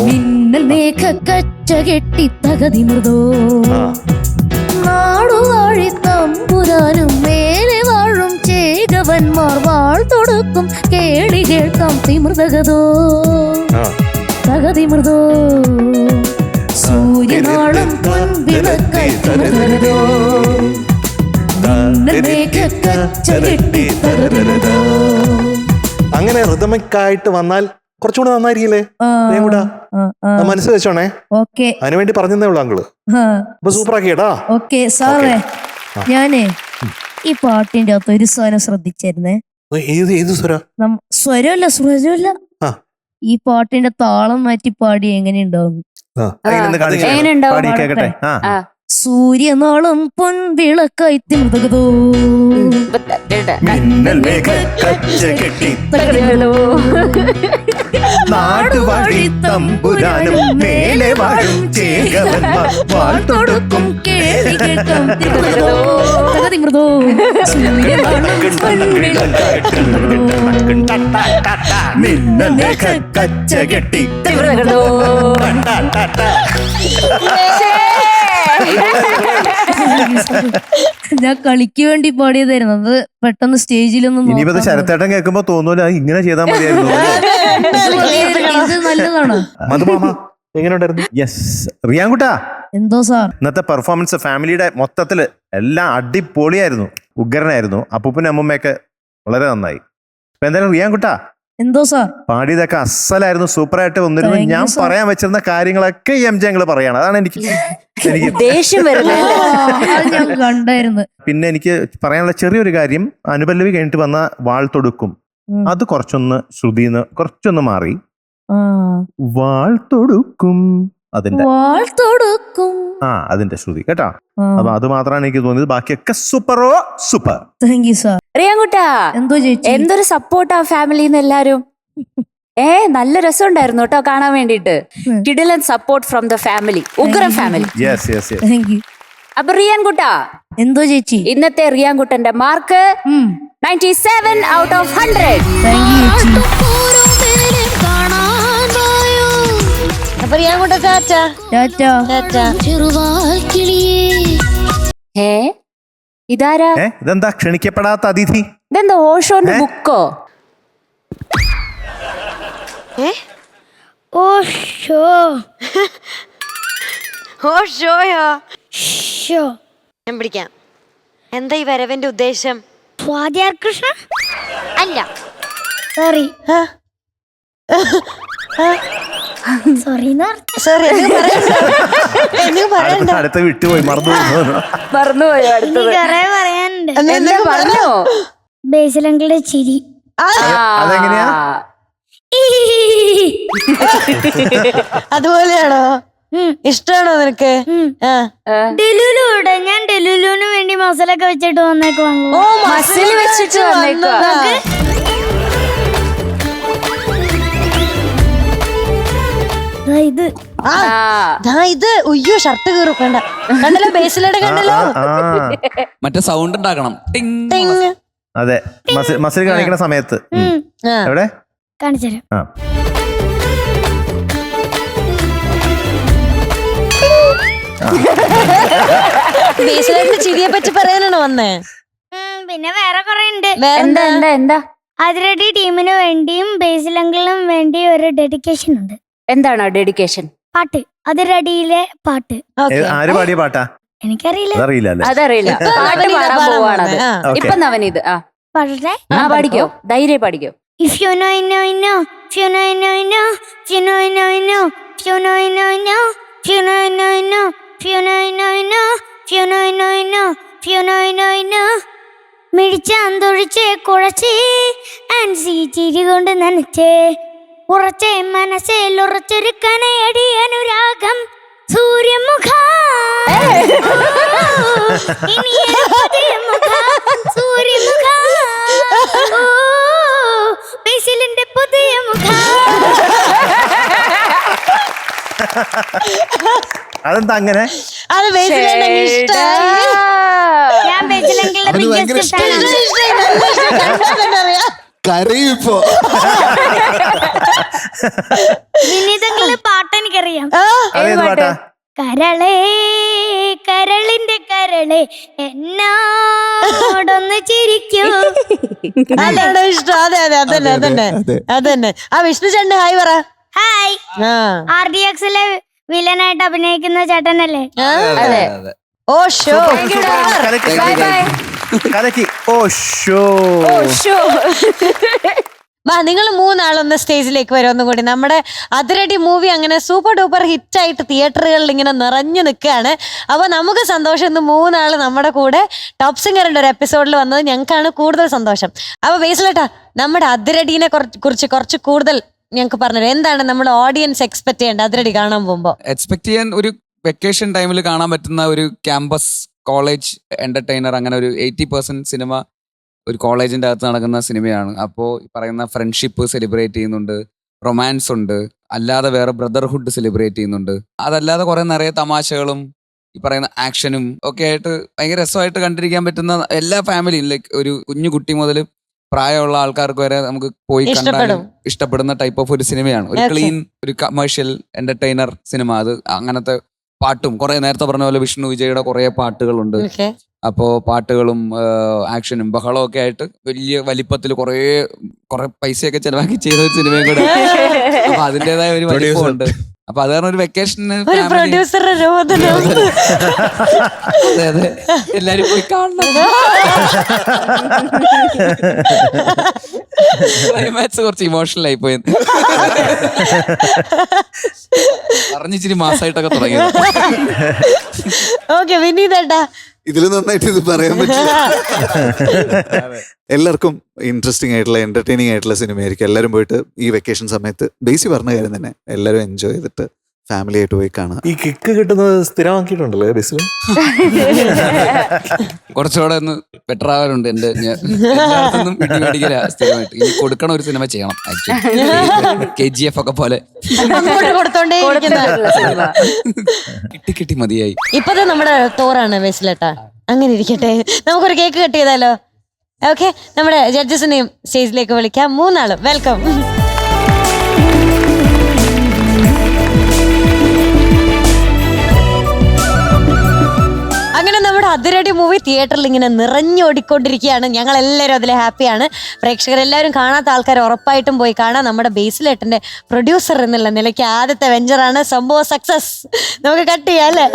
മിന്നൽ മേഘ കച്ച കെട്ടി തകതിമൃതോ നാടുവാഴി തമ്പുരാനും മേലെ വാഴും ചേകവന്മാർ വാൾ തൊടുക്കും കേളി കേൾക്കാം തിമൃതകതോ തകതിമൃതോ സൂര്യനാളം പൊൻവിളക്കായി തിമൃതകതോ അങ്ങനെ റിതമിക് ആയിട്ട് വന്നാൽ കുറച്ചുകൂടെ നന്നായിരിക്കില്ലേ? മനസ്സിൽ വെച്ചോണേ. അതിനുവേണ്ടി പറഞ്ഞതേ ഉള്ളൂ അങ്കിള്. അപ്പൊ സൂപ്പർ ആക്കിയേട്ടാ. ഓക്കെ സാറേ, ഞാനേ ഈ പാട്ടിന്റെ അകത്ത് ഒരു സ്വരം ശ്രദ്ധിച്ചായിരുന്നേ. ഏത് സ്വര? സ്വരമല്ല, സ്വരമല്ല, ഈ പാട്ടിന്റെ താളം മാറ്റി പാടി എങ്ങനെയുണ്ടാവും? എങ്ങനെയുണ്ടാവും? പാടി കേക്കട്ടെ. ആ സൂര്യനാളം പൊൻവിളക്കായി തിമിർതകതോ. മിന്നൽ മേഘ കച്ച കെട്ടി നാടുവാഴി തമ്പുരാനും മേലെ വാഴും ചേകവന്മാർ വാൾ തൊടുക്കും കേളി കേൾക്കാം തിമിർതകതോ, തകതിമിർതോ. സൂര്യനാളം മിന്നൽ മേഘ കച്ച കെട്ടി ഞാൻ കളിക്ക് വേണ്ടി പാടിയതായിരുന്നു. അത് പെട്ടെന്ന് സ്റ്റേജിലൊന്നും ഇനിയിപ്പോ ശരത്തേട്ടൻ കേൾക്കുമ്പോ തോന്നൂല ഇങ്ങനെ ചെയ്താൽ മതിയായിരുന്നു. ഇത് നല്ലതാണ്. മധുമാമ എങ്ങനെയുണ്ടായിരുന്നു? യെസ് റിയാൻകുട്ടാ, എന്തോ സാർ? ഇന്നത്തെ പെർഫോമൻസ് ഫാമിലിയുടെ മൊത്തത്തില് എല്ലാം അടിപൊളിയായിരുന്നു, ഉഗ്രനായിരുന്നു. അപ്പൂപ്പനും അമ്മൂമ്മയൊക്കെ വളരെ നന്നായി. അപ്പൊ എന്തായാലും റിയാൻകുട്ടാ, എന്തോ സാർ? പാടിയതൊക്കെ അസലായിരുന്നു, സൂപ്പറായിട്ട് വന്നിരുന്നു. Thank you, ഞാൻ sir. പറയാൻ വെച്ചിരുന്ന കാര്യങ്ങളൊക്കെ എം.ജെ ഞങ്ങൾ പറയാണ്. അതാണ് എനിക്ക് ദേഷ്യം വരുന്നത്. അത് ഞാൻ കണ്ടായിരുന്നു. പിന്നെ എനിക്ക് പറയാനുള്ള ചെറിയൊരു കാര്യം, അനുപല്ലവി കഴിഞ്ഞിട്ട് വന്ന വാൾ തൊടുക്കും, അത് കുറച്ചൊന്ന് ശ്രുതിന്ന് കുറച്ചൊന്ന് മാറി വാൾ തൊടുക്കും അതിന്റെ വാൾ തൊടുക്കും. അതിന്റെ ശ്രുതി കേട്ടോ. അപ്പൊ അത് മാത്രമാണ് എനിക്ക് തോന്നിയത്. ബാക്കിയൊക്കെ സൂപ്പറോ സൂപ്പർ. Thank you sir. റിയാൻകുട്ടാ, എന്തോ ചേച്ചി? എന്തൊരു സപ്പോർട്ടാ ഫാമിലിന്ന് എല്ലാരും. നല്ല രസമുണ്ടായിരുന്നു കേട്ടോ കാണാൻ വേണ്ടിട്ട്. കിടിലൻ സപ്പോർട്ട് ഫ്രം ദ ഫാമിലി, ഉഗ്രം family. Yes yes yes. Thank you. അപ്പൊ റിയാൻകുട്ടാ, എന്തോ ചേച്ചി? ഇന്നത്തെ റിയാൻകുട്ടന്റെ mark 97 out of 100. Thank you ചേച്ചി. അപ്പൊ റിയാൻകുട്ട ടാറ്റ. ടാറ്റ. ഇതാരാ? ഇതെന്താ ക്ഷണിക്കപ്പെടാത്ത അതിഥി? ഇതെന്താ ഓഷോന്റെ ബുക്കോ? ഷോയോ? ഞാൻ പിടിക്കാം. എന്താ ഈ വരവന്റെ ഉദ്ദേശം? സ്വാതിയാർ കൃഷ്ണ അല്ല, സോറി സോറി സോറി പറയണ്ട. അടുത്ത വിട്ടുപോയി, മറന്നുപോയോ? അടുത്തത് പറയാനുണ്ട്. എന്താ പറഞ്ഞോ? ബേസിലങ്കിളുടെ ചിരി. അതെങ്ങനെയാ? അതുപോലെയാണോ? ഇഷ്ടമാണോ നിനക്ക്? ഡെലുലൂടെ ഞാൻ ഡെലുലുവിന് വേണ്ടി മസാലൊക്കെ വെച്ചിട്ട് വന്നേക്കുവാണല്ലോ. മസിൽ വെച്ചിട്ട് വന്നേക്കുവാ. ഇത് ഇത് ഉയ്യോ ഷർട്ട് കീറും. കണ്ട കണ്ടല്ലോ, ബേസിലയുടെ കണ്ടല്ലോ. മറ്റേ സൗണ്ട് ഉണ്ടാക്കണം. ടിങ്. ടിങ്. അതെ, മസിൽ കാണിക്കുന്ന സമയത്ത്. എവിടെ കാണിച്ചുതരാം. ബേസിലായിട്ട് ചിരിയെ പറ്റി പറയാനാണോ വന്നേ? പിന്നെ വേറെ കുറെ ഉണ്ട്. എന്താ എന്താ എന്താ? അതിരടി ടീമിന് വേണ്ടിയും ബേസിലങ്കിളിനും വേണ്ടി ഒരു ഡെഡിക്കേഷൻ ഉണ്ട്. എന്താണോ ഡെഡിക്കേഷൻ? പാട്ട്, അതിരടിയിലെ പാട്ട്. ആര് പാടിയ പാട്ടാ? എനിക്കറിയില്ല. അതറിയില്ല. പാട്ട് പാടാൻ പോവാണത്. ഇപ്പൊ നവനീത് പാടട്ടെ? പാടിക്കോ, ധൈര്യം പാടിക്കോ. If you know, if you know, if you know, if you know, if you know, if you know, if you know, if you know, if you know, if you know, മിഴിച്ചാന്തൊഴിച്ച് കുഴച്ച് ആൻസി ചിരി കൊണ്ട് നനച്ച് ഉറച്ച മനസ്സിൽ ഉറച്ചൊരു കനയടി അനുരാഗം സൂര്യമുഖ സൂര്യമുഖ ബേസിലിന്റെ പുതിയ മുഖ. അതെന്താ അങ്ങനെ? അത് ബേസിലിന്റെ ഇഷ്ടമായി. ഞാൻ ബേസിലെങ്കിലുള്ള ബിഗ്ഗസ്റ്റ് ഫാനാണ്. കരയിപ്പോ വിനീതങ്ങളുടെ പാട്ട് എനിക്കറിയാം. അതേത് പാട്ടാ? കരളേ കരളിന്റെ കരളേ എന്നോടൊന്ന് ചിരിക്കൂ. അതാണോ ഇഷ്ടം? അതെ അതെ അതന്നെ. ആ വിഷ്ണു ചേട്ടൻ ഹായ് പറ. ഹായ്. RDXലെ വില്ലനായിട്ട് അഭിനയിക്കുന്ന ചേട്ടനല്ലേ? അതെ. ഓ ഷോ. വാ, നിങ്ങൾ മൂന്നാളൊന്ന് സ്റ്റേജിലേക്ക് വരും ഒന്നും കൂടി. നമ്മുടെ അതിരടി മൂവി അങ്ങനെ സൂപ്പർ ഡൂപ്പർ ഹിറ്റായിട്ട് തിയേറ്ററുകളിൽ ഇങ്ങനെ നിറഞ്ഞു നിൽക്കുകയാണ്. അപ്പോൾ നമുക്ക് സന്തോഷം, ഇന്ന് മൂന്നാള് നമ്മുടെ കൂടെ ടോപ്പ് സിംഗറിന്റെ ഒരു എപ്പിസോഡിൽ വന്നത് ഞങ്ങൾക്കാണ് കൂടുതൽ സന്തോഷം. അപ്പോൾ ബേസിലേട്ടാ, നമ്മുടെ അതിരടീനെ കുറിച്ച് കുറച്ച് കൂടുതൽ ഞങ്ങൾക്ക് പറഞ്ഞു എന്താണ് നമ്മുടെ ഓഡിയൻസ് എക്സ്പെക്ട് ചെയ്യേണ്ടത് അതിരടി കാണാൻ പോകുമ്പോ? എക്സ്പെക്ട് ചെയ്യാൻ ഒരു വെക്കേഷൻ ടൈമിൽ കാണാൻ പറ്റുന്ന ഒരു ക്യാമ്പസ് കോളേജ് എന്റർടൈനർ, അങ്ങനെ ഒരു 80% സിനിമ ഒരു കോളേജിന്റെ അകത്ത് നടക്കുന്ന സിനിമയാണ്. അപ്പോൾ പറയുന്ന ഫ്രണ്ട്ഷിപ്പ് സെലിബ്രേറ്റ് ചെയ്യുന്നുണ്ട്, റൊമാൻസ് ഉണ്ട്, അല്ലാതെ വേറെ ബ്രദർഹുഡ് സെലിബ്രേറ്റ് ചെയ്യുന്നുണ്ട്. അതല്ലാതെ കുറെ നിറയെ തമാശകളും ഈ പറയുന്ന ആക്ഷനും ഒക്കെ ആയിട്ട് ഭയങ്കര രസമായിട്ട് കണ്ടിരിക്കാൻ പറ്റുന്ന എല്ലാ ഫാമിലിയും, ലൈക്ക് ഒരു കുഞ്ഞു കുട്ടി മുതൽ പ്രായമുള്ള ആൾക്കാർക്ക് വരെ നമുക്ക് പോയി കണ്ടാലും ഇഷ്ടപ്പെടുന്ന ടൈപ്പ് ഓഫ് ഒരു സിനിമയാണ്. ഒരു ക്ലീൻ, ഒരു കമേഴ്ഷ്യൽ എന്റർടൈനർ സിനിമ. അത് അങ്ങനത്തെ പാട്ടും കുറെ നേരത്തെ പറഞ്ഞ പോലെ വിഷ്ണു വിജയുടെ കുറെ പാട്ടുകളുണ്ട്. അപ്പോൾ പാട്ടുകളും ആക്ഷനും ബഹളവും ഒക്കെ ആയിട്ട് വലിയ വലിപ്പത്തിൽ കുറെ പൈസയൊക്കെ ചെലവാക്കി ചെയ്ത ഒരു സിനിമയും കൂടെ. അപ്പൊ അതിൻ്റെതായ ഒരു വലിപ്പമുണ്ട്. അപ്പൊ അത് കാരണം ഒരു വെക്കേഷന് അതെ അതെ എല്ലാരും പോയി കാണണം. ക്ലൈമാക്സ് കുറച്ച് ഇമോഷണൽ ആയി പോയി, പറഞ്ഞിച്ചിരി മാസമായിട്ടൊക്കെ തുടങ്ങിയത്. ഓക്കെ വിനീതേട്ടാ, ഇതിൽ നന്നായിട്ട് ഇത് പറയാൻ പറ്റില്ല. എല്ലാവർക്കും ഇൻട്രസ്റ്റിംഗ് ആയിട്ടുള്ള എന്റർടൈനിങ് ആയിട്ടുള്ള സിനിമയായിരിക്കും. എല്ലാവരും പോയിട്ട് ഈ വെക്കേഷൻ സമയത്ത് ബേസി പറഞ്ഞ കാര്യം തന്നെ എല്ലാവരും എൻജോയ് ചെയ്തിട്ട് ഫാമിലി ആയിട്ട് പോയി കാണാം. ഈ കിക്ക് കിട്ടുന്നത് സ്ഥിരമാക്കിയിട്ടുണ്ടല്ലോ ബേസിൽ. കുറച്ചുകൂടെ ഒന്ന് ബെറ്റർ ആവാറുണ്ട്. എന്റെ എല്ലായിടത്തും പിടിക്കല സ്ഥിരമായിട്ട്. ഇനി കൊടുക്കണ ഒരു സിനിമ ചെയ്യണം. KGF ഒക്കെ പോലെ കിട്ടി മതിയായി. ഇപ്പത് നമ്മുടെ ടൂറാണ് ബേസിലേട്ടാ. അങ്ങനെ ഇരിക്കട്ടെ, നമുക്കൊരു കേക്ക് കട്ട് ചെയ്താലോ? ഓക്കെ, നമ്മുടെ ജഡ്ജസിനെയും സ്റ്റേജിലേക്ക് വിളിക്കാം. 3 ആളും വെൽക്കം. അങ്ങനെ നമ്മുടെ അതിരടി മൂവി തിയേറ്ററിൽ ഇങ്ങനെ നിറഞ്ഞോടിക്കൊണ്ടിരിക്കുകയാണ്. ഞങ്ങൾ എല്ലാവരും അതിൽ ഹാപ്പിയാണ്. പ്രേക്ഷകരെല്ലാവരും കാണാത്ത ആൾക്കാർ ഉറപ്പായിട്ടും പോയി കാണാം. നമ്മുടെ ബേസിലേട്ടൻ്റെ പ്രൊഡ്യൂസർ എന്നുള്ള നിലയ്ക്ക് ആദ്യത്തെ വെഞ്ചറാണ്. സംഭവം സക്സസ്. നമുക്ക് കട്ട് ചെയ്യാം അല്ലേ?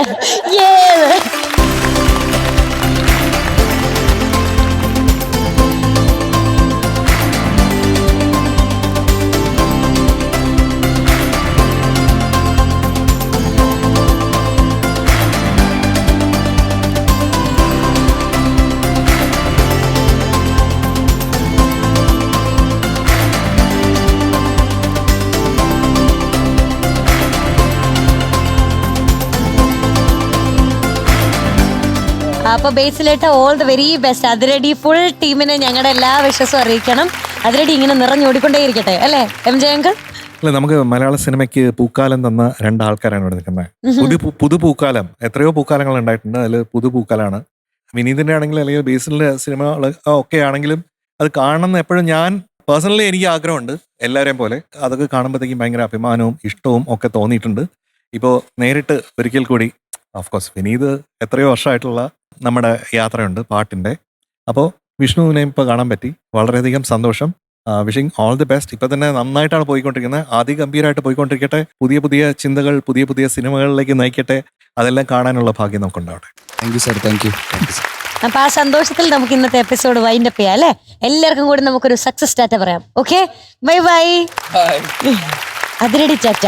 അപ്പൊ ബേസിലേട്ട് ഓൾ ദ വെരി ബെസ്റ്റ്. അതിരടി ഫുൾ ടീമിനെ ഞങ്ങളുടെ എല്ലാ വിശ്വാസവും അറിയിക്കണം. അതിരടി ഇങ്ങനെ നിറഞ്ഞോടിക്കൊണ്ടേയിരിക്കട്ടെ അല്ലേ MJ അങ്കിൾ? അല്ല, നമുക്ക് മലയാള സിനിമയ്ക്ക് പൂക്കാലം തന്ന 2 ആൾക്കാരാണ് ഇവിടെ നിൽക്കുന്നത്. പുതുപൂക്കാലം, എത്രയോ പൂക്കാലങ്ങൾ ഉണ്ടായിട്ടുണ്ട്. അതിൽ പുതുപൂക്കാലാണ് വിനീതിന്റെ ആണെങ്കിലും അല്ലെങ്കിൽ ബേസിലിന്റെ സിനിമകൾ ഒക്കെ ആണെങ്കിലും അത് കാണണമെന്ന് എപ്പോഴും ഞാൻ പേഴ്സണലി എനിക്ക് ആഗ്രഹമുണ്ട്. എല്ലാവരെയും പോലെ അതൊക്കെ കാണുമ്പോഴത്തേക്കും ഭയങ്കര അഭിമാനവും ഇഷ്ടവും ഒക്കെ തോന്നിയിട്ടുണ്ട്. ഇപ്പോൾ നേരിട്ട് ഒരിക്കൽ കൂടി ഓഫ്കോഴ്സ് വിനീത് എത്രയോ വർഷമായിട്ടുള്ള നമ്മുടെ യാത്രയുണ്ട് പാട്ടിൻ്റെ. അപ്പോൾ വിഷ്ണുവിനെയും ഇപ്പോൾ കാണാൻ പറ്റി, വളരെയധികം സന്തോഷം. Wishing all the best. ഇപ്പം തന്നെ നന്നായിട്ടാണ് പോയിക്കൊണ്ടിരിക്കുന്നത്, അതിഗംഭീരമായിട്ട് പോയിക്കൊണ്ടിരിക്കട്ടെ. പുതിയ പുതിയ ചിന്തകൾ, പുതിയ പുതിയ സിനിമകളിലേക്ക് നയിക്കട്ടെ. അതെല്ലാം കാണാനുള്ള ഭാഗ്യം നമുക്കുണ്ടാവട്ടെ. Thank you sir. Thank you. അപ്പൊ ആ സന്തോഷത്തിൽ നമുക്ക് ഇന്നത്തെ എപ്പിസോഡ് വൈൻഡ് അപ്പ് ചെയ്യാം അല്ലേ? എല്ലാവർക്കും കൂടി നമുക്കൊരു സക്സസ് ടാറ്റ പറയാം. Okay, bye bye. അതിരടി ടാറ്റ.